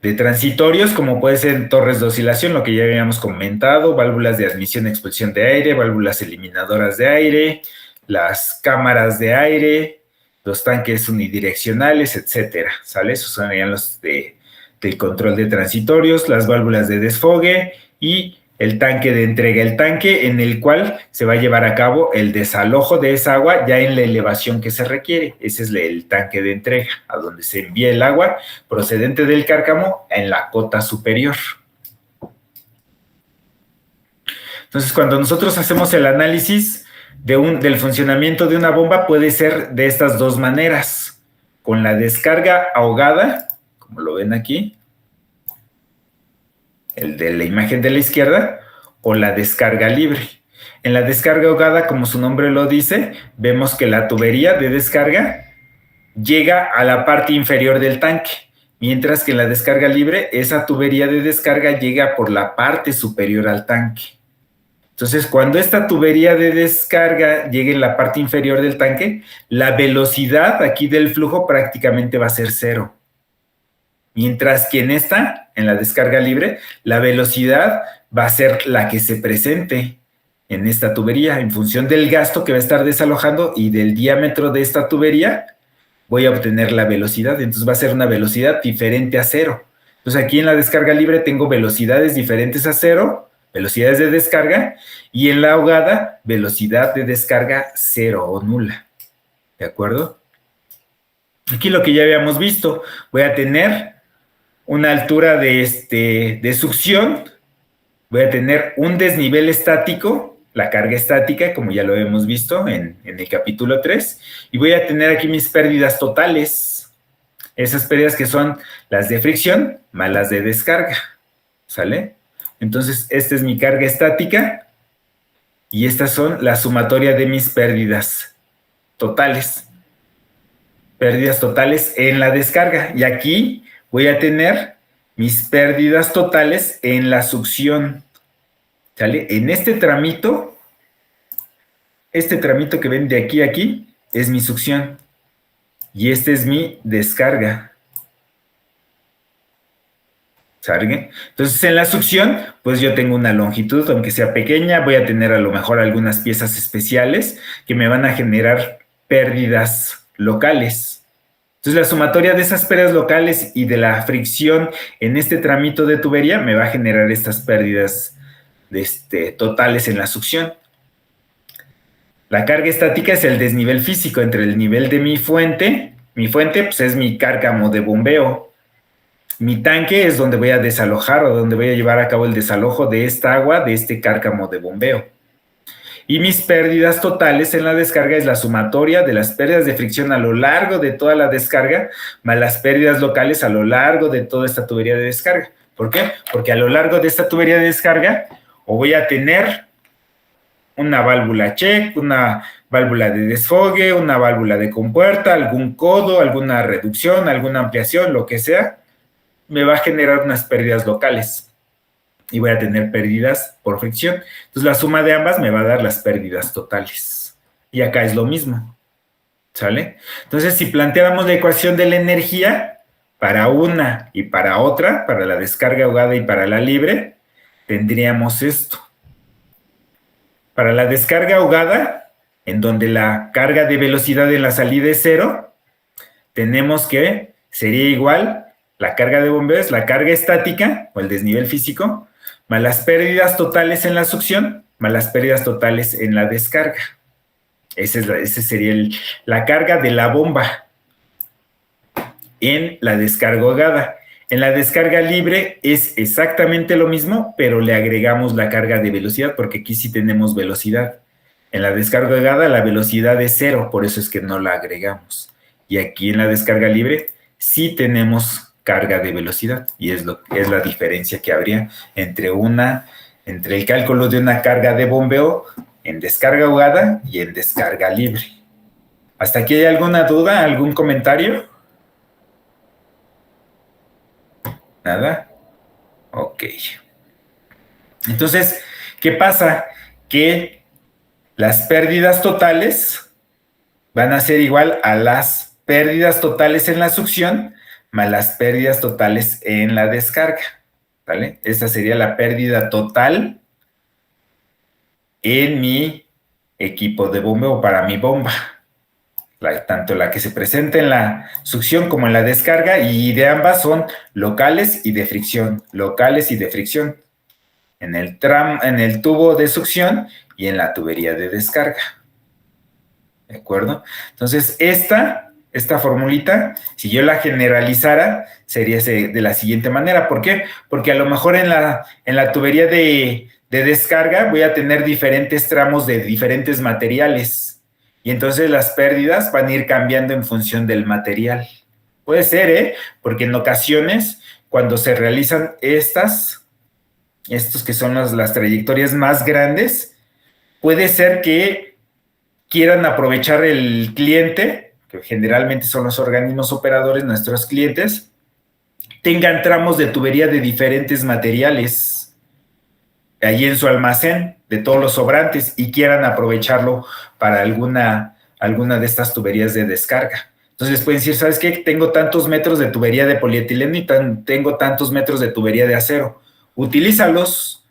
de transitorios, como puede ser torres de oscilación, lo que ya habíamos comentado, válvulas de admisión y expulsión de aire, válvulas eliminadoras de aire, las cámaras de aire, los tanques unidireccionales, etcétera, ¿sale? Esos serían los del control de transitorios, las válvulas de desfogue y el tanque de entrega, el tanque en el cual se va a llevar a cabo el desalojo de esa agua ya en la elevación que se requiere. Ese es el tanque de entrega, a donde se envía el agua procedente del cárcamo en la cota superior. Entonces, cuando nosotros hacemos el análisis del funcionamiento de una bomba, puede ser de estas dos maneras. Con la descarga ahogada, como lo ven aquí, el de la imagen de la izquierda, o la descarga libre. En la descarga ahogada, como su nombre lo dice, vemos que la tubería de descarga llega a la parte inferior del tanque, mientras que en la descarga libre, esa tubería de descarga llega por la parte superior al tanque. Entonces, cuando esta tubería de descarga llegue en la parte inferior del tanque, la velocidad aquí del flujo prácticamente va a ser cero. Mientras que en la descarga libre, la velocidad va a ser la que se presente en esta tubería. En función del gasto que va a estar desalojando y del diámetro de esta tubería, voy a obtener la velocidad. Entonces va a ser una velocidad diferente a cero. Entonces aquí en la descarga libre tengo velocidades diferentes a cero, velocidades de descarga, y en la ahogada, velocidad de descarga cero o nula. ¿De acuerdo? Aquí lo que ya habíamos visto, voy a tener una altura de succión, voy a tener un desnivel estático, la carga estática, como ya lo hemos visto en el capítulo 3, y voy a tener aquí mis pérdidas totales, esas pérdidas que son las de fricción más las de descarga, ¿sale? Entonces, esta es mi carga estática y estas son la sumatoria de mis pérdidas totales. Pérdidas totales en la descarga. Y aquí voy a tener mis pérdidas totales en la succión. ¿Sale? En este tramito que ven de aquí a aquí, es mi succión. Y este es mi descarga. ¿Sale? Entonces, en la succión, pues yo tengo una longitud, aunque sea pequeña, voy a tener a lo mejor algunas piezas especiales que me van a generar pérdidas locales. Entonces, la sumatoria de esas pérdidas locales y de la fricción en este tramito de tubería me va a generar estas pérdidas totales en la succión. La carga estática es el desnivel físico entre el nivel de mi fuente. Mi fuente, pues, es mi cárcamo de bombeo. Mi tanque es donde voy a desalojar o donde voy a llevar a cabo el desalojo de esta agua, de este cárcamo de bombeo. Y mis pérdidas totales en la descarga es la sumatoria de las pérdidas de fricción a lo largo de toda la descarga, más las pérdidas locales a lo largo de toda esta tubería de descarga. ¿Por qué? Porque a lo largo de esta tubería de descarga, o voy a tener una válvula check, una válvula de desfogue, una válvula de compuerta, algún codo, alguna reducción, alguna ampliación, lo que sea, me va a generar unas pérdidas locales y voy a tener pérdidas por fricción. Entonces, la suma de ambas me va a dar las pérdidas totales. Y acá es lo mismo, ¿sale? Entonces, si planteáramos la ecuación de la energía para una y para otra, para la descarga ahogada y para la libre, tendríamos esto. Para la descarga ahogada, en donde la carga de velocidad en la salida es cero, tenemos que sería igual. La carga de bombeo es la carga estática, o el desnivel físico, más las pérdidas totales en la succión, más las pérdidas totales en la descarga. Ese sería la carga de la bomba en la descarga ahogada. En la descarga libre es exactamente lo mismo, pero le agregamos la carga de velocidad, porque aquí sí tenemos velocidad. En la descarga ahogada la velocidad es cero, por eso es que no la agregamos. Y aquí en la descarga libre sí tenemos carga de velocidad, y es la diferencia que habría entre el cálculo de una carga de bombeo en descarga ahogada y en descarga libre. ¿Hasta aquí hay alguna duda, algún comentario? ¿Nada? Ok. Entonces, ¿qué pasa? Que las pérdidas totales van a ser igual a las pérdidas totales en la succión más las pérdidas totales en la descarga, ¿vale? Esta sería la pérdida total en mi equipo de bombeo para mi bomba. Tanto la que se presenta en la succión como en la descarga, y de ambas son locales y de fricción, locales y de fricción, en el tubo de succión y en la tubería de descarga. ¿De acuerdo? Entonces, esta formulita, si yo la generalizara, sería de la siguiente manera. ¿Por qué? Porque a lo mejor en la tubería de descarga voy a tener diferentes tramos de diferentes materiales. Y entonces las pérdidas van a ir cambiando en función del material. Puede ser, porque en ocasiones, cuando se realizan estos que son las trayectorias más grandes, puede ser que quieran aprovechar el cliente, que generalmente son los organismos operadores, nuestros clientes, tengan tramos de tubería de diferentes materiales allí en su almacén, de todos los sobrantes, y quieran aprovecharlo para alguna de estas tuberías de descarga. Entonces pueden decir, ¿sabes qué? Tengo tantos metros de tubería de polietileno y tengo tantos metros de tubería de acero. Utilízalos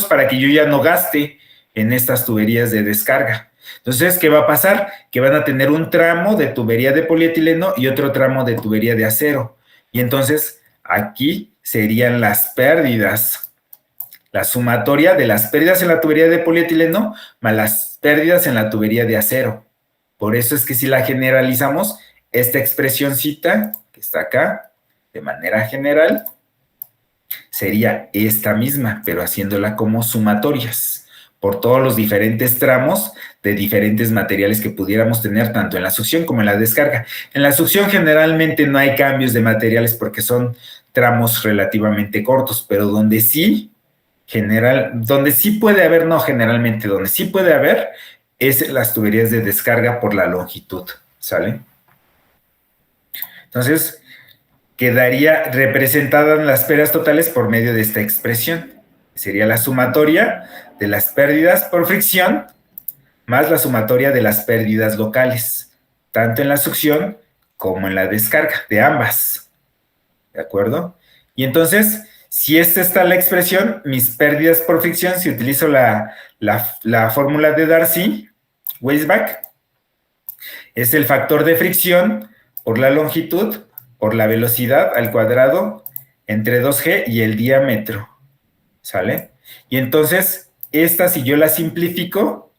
para que yo ya no gaste en estas tuberías de descarga. Entonces, ¿qué va a pasar? Que van a tener un tramo de tubería de polietileno y otro tramo de tubería de acero. Y entonces, aquí serían las pérdidas. La sumatoria de las pérdidas en la tubería de polietileno más las pérdidas en la tubería de acero. Por eso es que si la generalizamos, esta expresioncita que está acá, de manera general, sería esta misma, pero haciéndola como sumatorias por todos los diferentes tramos de diferentes materiales que pudiéramos tener tanto en la succión como en la descarga. En la succión generalmente no hay cambios de materiales porque son tramos relativamente cortos, pero donde sí puede haber, no generalmente, donde sí puede haber es en las tuberías de descarga por la longitud, ¿sale? Entonces, quedaría representada en las pérdidas totales por medio de esta expresión. Sería la sumatoria de las pérdidas por fricción más la sumatoria de las pérdidas locales, tanto en la succión como en la descarga, de ambas. ¿De acuerdo? Y entonces, si esta está la expresión, mis pérdidas por fricción, si utilizo la fórmula de Darcy-Weisbach, es el factor de fricción por la longitud por la velocidad al cuadrado entre 2G y el diámetro, ¿sale? Y entonces, esta si yo la simplifico,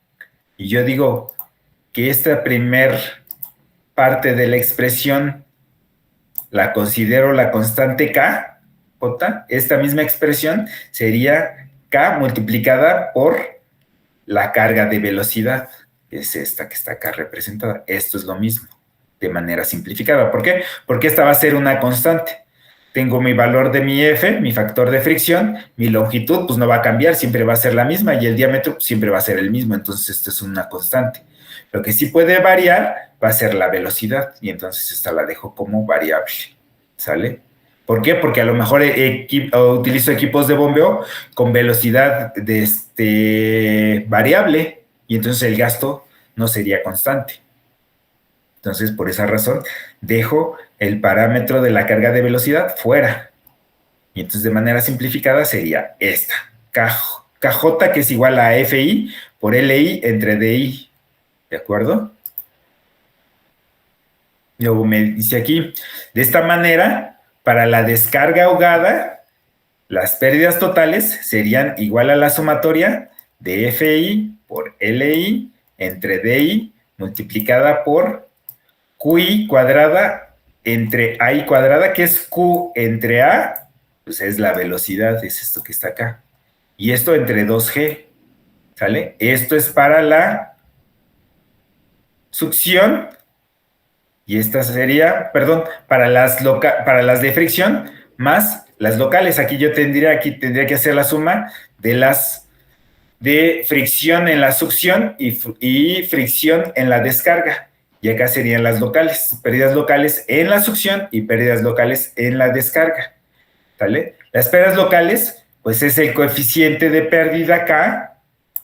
y yo digo que esta primer parte de la expresión la considero la constante K, J, esta misma expresión sería K multiplicada por la carga de velocidad, que es esta que está acá representada. Esto es lo mismo, de manera simplificada. ¿Por qué? Porque esta va a ser una constante. Tengo mi valor de mi F, mi factor de fricción, mi longitud pues no va a cambiar, siempre va a ser la misma, y el diámetro pues, siempre va a ser el mismo, entonces esto es una constante. Lo que sí puede variar va a ser la velocidad, y entonces esta la dejo como variable, ¿sale? ¿Por qué? Porque a lo mejor utilizo equipos de bombeo con velocidad variable, y entonces el gasto no sería constante. Entonces, por esa razón, dejo el parámetro de la carga de velocidad fuera. Y entonces, de manera simplificada, sería esta. KJ, que es igual a FI por LI entre DI. ¿De acuerdo? Luego me dice aquí, de esta manera, para la descarga ahogada, las pérdidas totales serían igual a la sumatoria de FI por LI entre DI multiplicada por QI cuadrada entre AI cuadrada, que es Q entre A, pues es la velocidad, es esto que está acá. Y esto entre 2G, ¿sale? Esto es para la succión Y esta sería, perdón, para las de fricción más las locales. Aquí tendría que hacer la suma de las de fricción en la succión y fricción en la descarga. Y acá serían las locales, pérdidas locales en la succión y pérdidas locales en la descarga. ¿Vale? Las pérdidas locales, pues es el coeficiente de pérdida K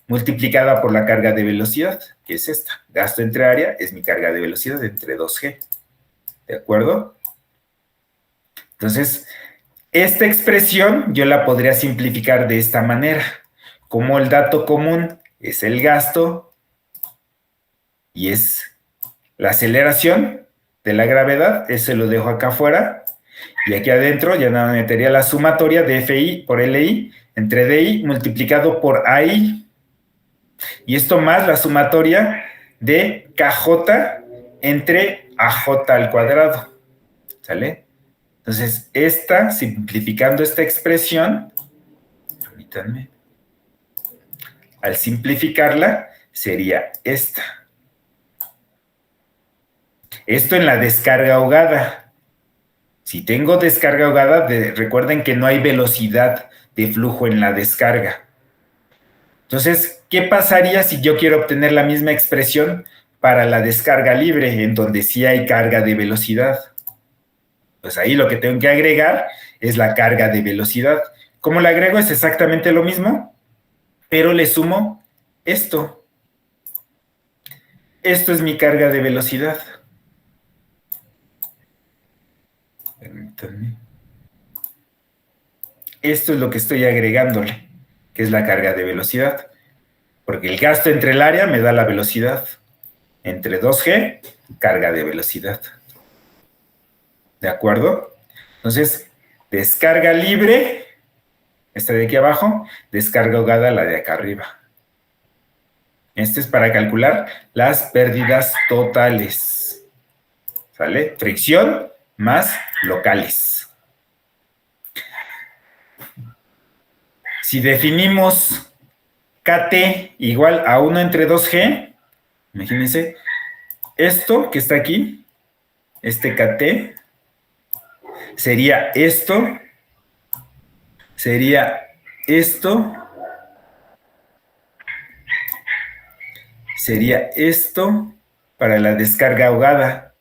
multiplicada por la carga de velocidad, que es esta. Gasto entre área es mi carga de velocidad entre 2G. ¿De acuerdo? Entonces, esta expresión yo la podría simplificar de esta manera. Como el dato común es el gasto y es la aceleración de la gravedad, eso lo dejo acá afuera. Y aquí adentro ya nada metería la sumatoria de FI por LI entre DI multiplicado por AI. Y esto más la sumatoria de KJ entre AJ al cuadrado. ¿Sale? Entonces, simplificando esta expresión, permítanme, al simplificarla, sería esta. Esto en la descarga ahogada. Si tengo descarga ahogada, recuerden que no hay velocidad de flujo en la descarga. Entonces, ¿qué pasaría si yo quiero obtener la misma expresión para la descarga libre, en donde sí hay carga de velocidad? Pues ahí lo que tengo que agregar es la carga de velocidad. ¿Cómo la agrego? Es exactamente lo mismo, pero le sumo esto. Esto es mi carga de velocidad. Permítanme. Esto es lo que estoy agregándole, que es la carga de velocidad. Porque el gasto entre el área me da la velocidad. Entre 2G, carga de velocidad. ¿De acuerdo? Entonces, descarga libre, esta de aquí abajo, descarga ahogada, la de acá arriba. Este es para calcular las pérdidas totales. ¿Sale? Fricción más locales. Si definimos KT igual a 1 entre 2G, imagínense, esto que está aquí, este KT, sería esto, sería esto, sería esto para la descarga ahogada.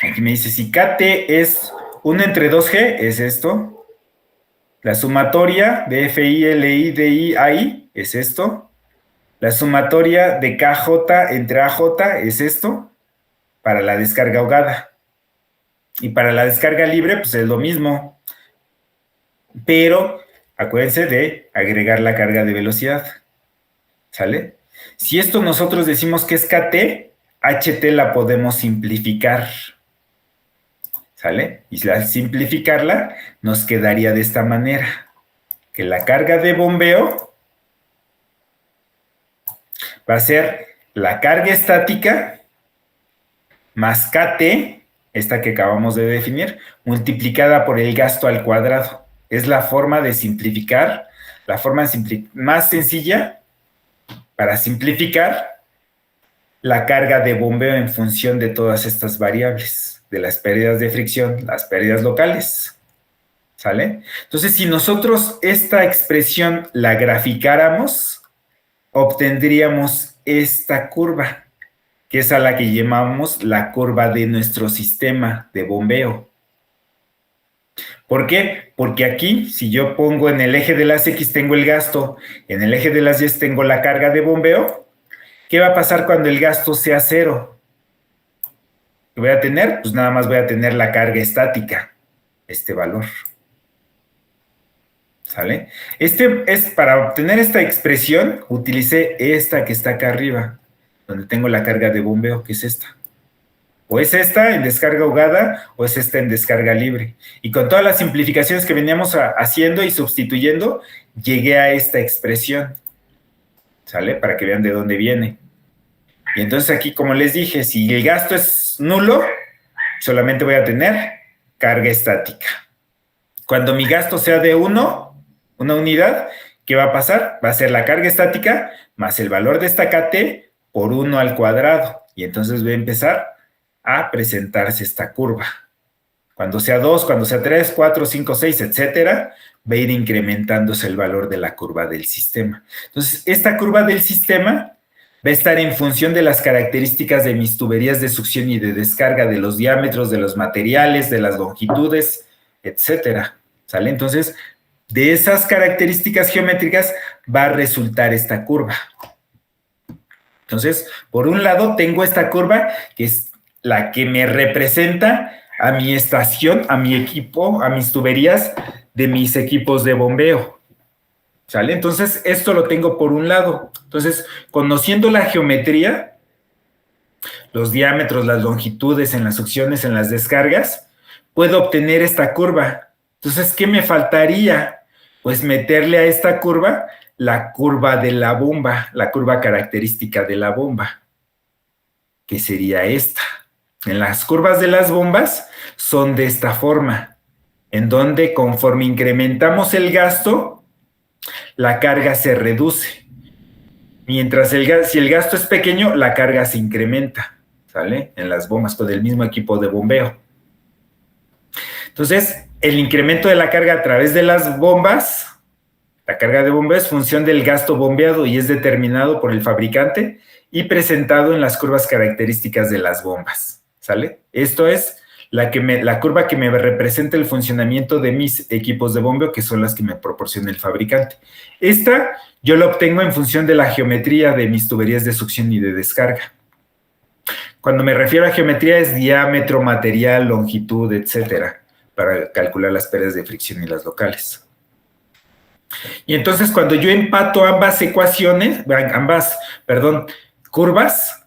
Aquí me dice, si KT es 1 entre 2G, es esto. La sumatoria de FI, LI, DI, AI es esto. La sumatoria de KJ entre AJ es esto, para la descarga ahogada. Y para la descarga libre, pues es lo mismo. Pero acuérdense de agregar la carga de velocidad. ¿Sale? Si esto nosotros decimos que es KT, HT la podemos simplificar. ¿Sale? Y al simplificarla, nos quedaría de esta manera. Que la carga de bombeo va a ser la carga estática más KT, esta que acabamos de definir, multiplicada por el gasto al cuadrado. Es la forma de simplificar, la forma más sencilla para simplificar la carga de bombeo en función de todas estas variables, de las pérdidas de fricción, las pérdidas locales. ¿Sale? Entonces, si nosotros esta expresión la graficáramos, obtendríamos esta curva, que es a la que llamamos la curva de nuestro sistema de bombeo. ¿Por qué? Porque aquí, si yo pongo en el eje de las X tengo el gasto, en el eje de las Y tengo la carga de bombeo, ¿qué va a pasar cuando el gasto sea cero? ¿Qué voy a tener? Pues nada más voy a tener la carga estática, este valor. ¿Sale? Para obtener esta expresión, utilicé esta que está acá arriba, donde tengo la carga de bombeo, que es esta. O es esta en descarga ahogada, o es esta en descarga libre. Y con todas las simplificaciones que veníamos haciendo y sustituyendo, llegué a esta expresión. ¿Sale? Para que vean de dónde viene. Y entonces aquí, como les dije, si el gasto es nulo, solamente voy a tener carga estática. Cuando mi gasto sea de 1, una unidad, ¿qué va a pasar? Va a ser la carga estática más el valor de esta KT por 1 al cuadrado. Y entonces va a empezar a presentarse esta curva. Cuando sea 2, cuando sea 3, 4, 5, 6, etcétera, va a ir incrementándose el valor de la curva del sistema. Entonces, esta curva del sistema va a estar en función de las características de mis tuberías de succión y de descarga, de los diámetros, de los materiales, de las longitudes, etcétera. ¿Sale? Entonces, de esas características geométricas va a resultar esta curva. Entonces, por un lado, tengo esta curva que es la que me representa a mi estación, a mi equipo, a mis tuberías de mis equipos de bombeo. ¿Sale? Entonces, esto lo tengo por un lado. Entonces, conociendo la geometría, los diámetros, las longitudes en las succiones, en las descargas, puedo obtener esta curva. Entonces, ¿qué me faltaría? Pues meterle a esta curva la curva de la bomba, la curva característica de la bomba, que sería esta. En las curvas de las bombas son de esta forma, en donde conforme incrementamos el gasto, la carga se reduce. Mientras si el gasto es pequeño, la carga se incrementa, ¿sale? En las bombas con el mismo equipo de bombeo. Entonces, el incremento de la carga a través de las bombas, la carga de bombeo es función del gasto bombeado y es determinado por el fabricante y presentado en las curvas características de las bombas, ¿sale? Esto es la curva que me representa el funcionamiento de mis equipos de bombeo, que son las que me proporciona el fabricante. Esta yo la obtengo en función de la geometría de mis tuberías de succión y de descarga. Cuando me refiero a geometría es diámetro, material, longitud, etcétera, para calcular las pérdidas de fricción y las locales. Y entonces cuando yo empato ambas curvas,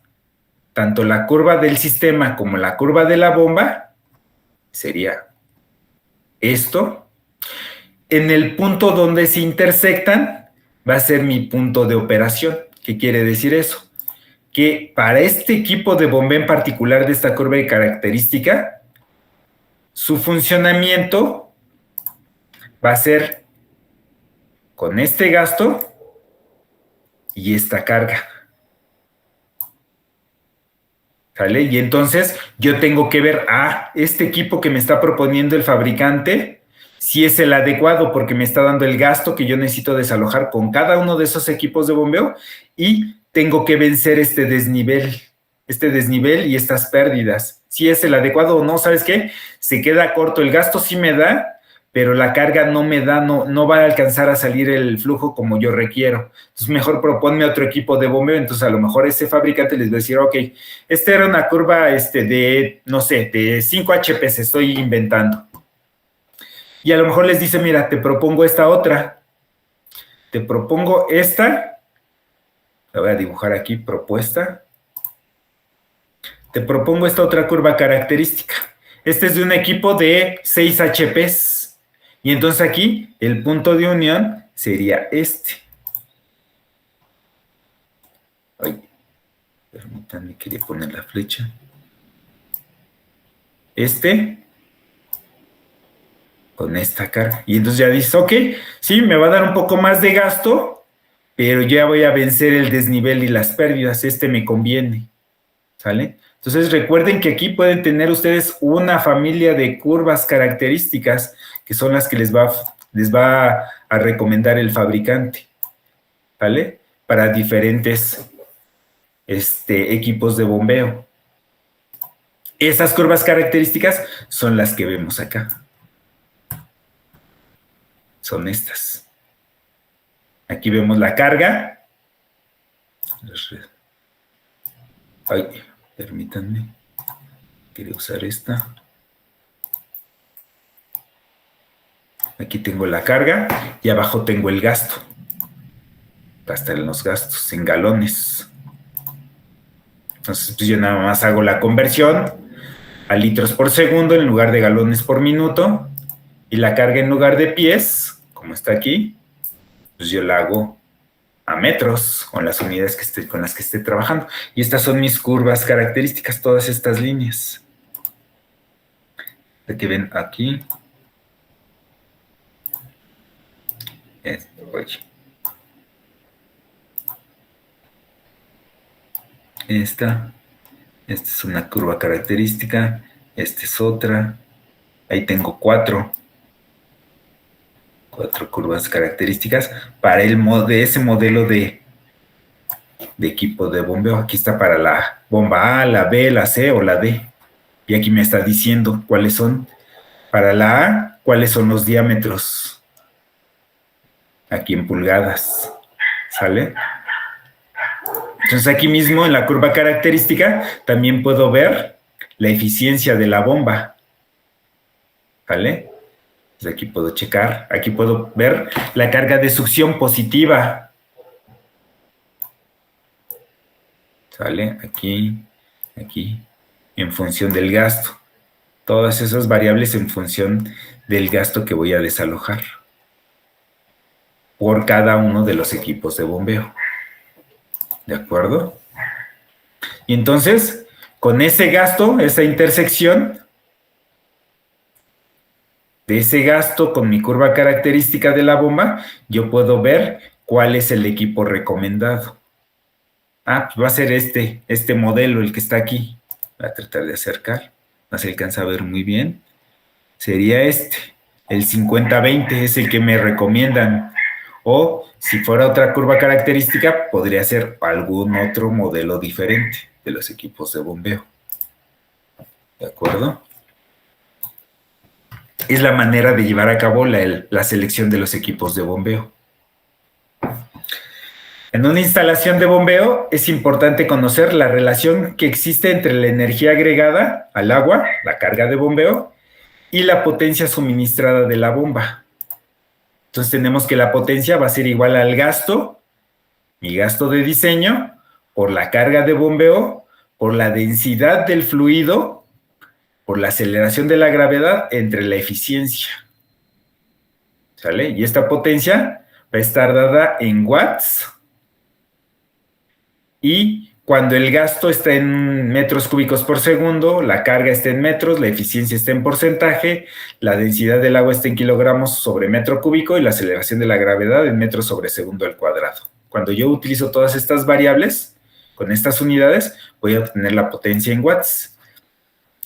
tanto la curva del sistema como la curva de la bomba, sería esto. En el punto donde se intersectan va a ser mi punto de operación. ¿Qué quiere decir eso? Que para este equipo de bombeo en particular de esta curva de característica, su funcionamiento va a ser con este gasto y esta carga. ¿Sale? Y entonces yo tengo que ver, este equipo que me está proponiendo el fabricante, si es el adecuado porque me está dando el gasto que yo necesito desalojar con cada uno de esos equipos de bombeo y tengo que vencer este desnivel y estas pérdidas. Si es el adecuado o no, ¿sabes qué? Se queda corto, el gasto sí me da, pero la carga no me da, no va a alcanzar a salir el flujo como yo requiero. Entonces, mejor proponme otro equipo de bombeo. Entonces, a lo mejor ese fabricante les va a decir, ok, esta era una curva de, no sé, de 5 HPs, estoy inventando. Y a lo mejor les dice, mira, te propongo esta otra. Te propongo esta. La voy a dibujar aquí, propuesta. Te propongo esta otra curva característica. Este es de un equipo de 6 HPs. Y entonces aquí el punto de unión sería este. Ay, permítanme, quería poner la flecha. Con esta carga. Y entonces ya dices, ok, sí, me va a dar un poco más de gasto, pero ya voy a vencer el desnivel y las pérdidas. Me conviene. ¿Sale? Entonces recuerden que aquí pueden tener ustedes una familia de curvas características que son las que les va a recomendar el fabricante, ¿vale? Para diferentes equipos de bombeo. Esas curvas características son las que vemos acá. Son estas. Aquí vemos la carga. Ay, permítanme. Quería usar esta. Aquí tengo la carga y abajo tengo el gasto. Hasta en los gastos, en galones. Entonces, pues yo nada más hago la conversión a litros por segundo en lugar de galones por minuto. Y la carga en lugar de pies, como está aquí, pues yo la hago a metros con las unidades con las que esté trabajando. Y estas son mis curvas características, todas estas líneas. Que ven aquí. esta es una curva característica, esta es otra, ahí tengo cuatro curvas características para ese modelo de equipo de bombeo. Aquí está para la bomba A, la B, la C o la D. Y aquí me está diciendo cuáles son. Para la A, cuáles son los diámetros. Aquí en pulgadas. ¿Sale? Entonces aquí mismo en la curva característica también puedo ver la eficiencia de la bomba. ¿Vale? Entonces aquí puedo checar. Aquí puedo ver la carga de succión positiva. ¿Sale? Aquí, en función del gasto. Todas esas variables en función del gasto que voy a desalojar por cada uno de los equipos de bombeo. ¿De acuerdo? Y entonces, con ese gasto, esa intersección de ese gasto con mi curva característica de la bomba, yo puedo ver cuál es el equipo recomendado. Pues va a ser este modelo, el que está aquí. Voy a tratar de acercar. No se alcanza a ver muy bien. Sería el 50-20 es el que me recomiendan. O si fuera otra curva característica, podría ser algún otro modelo diferente de los equipos de bombeo. ¿De acuerdo? Es la manera de llevar a cabo la selección de los equipos de bombeo. En una instalación de bombeo es importante conocer la relación que existe entre la energía agregada al agua, la carga de bombeo, y la potencia suministrada de la bomba. Entonces tenemos que la potencia va a ser igual al gasto, mi gasto de diseño, por la carga de bombeo, por la densidad del fluido, por la aceleración de la gravedad entre la eficiencia. ¿Sale? Y esta potencia va a estar dada en watts. Y cuando el gasto está en metros cúbicos por segundo, la carga está en metros, la eficiencia está en porcentaje, la densidad del agua está en kilogramos sobre metro cúbico y la aceleración de la gravedad en metros sobre segundo al cuadrado. Cuando yo utilizo todas estas variables, con estas unidades, voy a obtener la potencia en watts.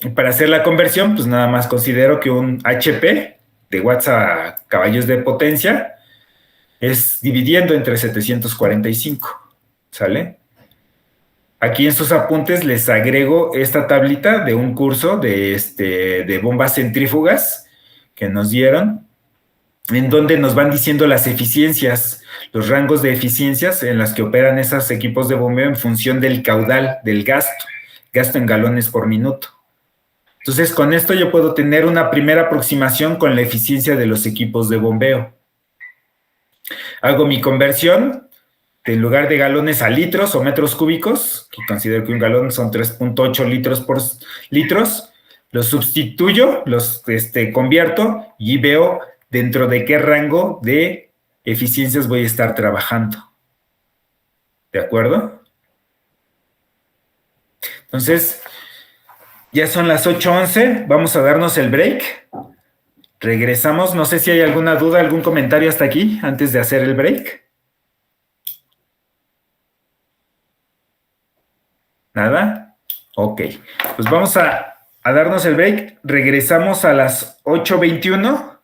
Y para hacer la conversión, pues nada más considero que un HP de watts a caballos de potencia es dividiendo entre 745, ¿sale? Aquí en sus apuntes les agrego esta tablita de un curso de bombas centrífugas que nos dieron, en donde nos van diciendo las eficiencias, los rangos de eficiencias en las que operan esos equipos de bombeo en función del caudal, del gasto en galones por minuto. Entonces, con esto yo puedo tener una primera aproximación con la eficiencia de los equipos de bombeo. Hago mi conversión en lugar de galones a litros o metros cúbicos, que considero que un galón son 3.8 litros por litros, los sustituyo, los convierto y veo dentro de qué rango de eficiencias voy a estar trabajando. ¿De acuerdo? Entonces, ya son las 8:11, vamos a darnos el break. Regresamos, no sé si hay alguna duda, algún comentario hasta aquí, antes de hacer el break. ¿Nada? Ok, pues vamos a darnos el break. Regresamos a las 8:21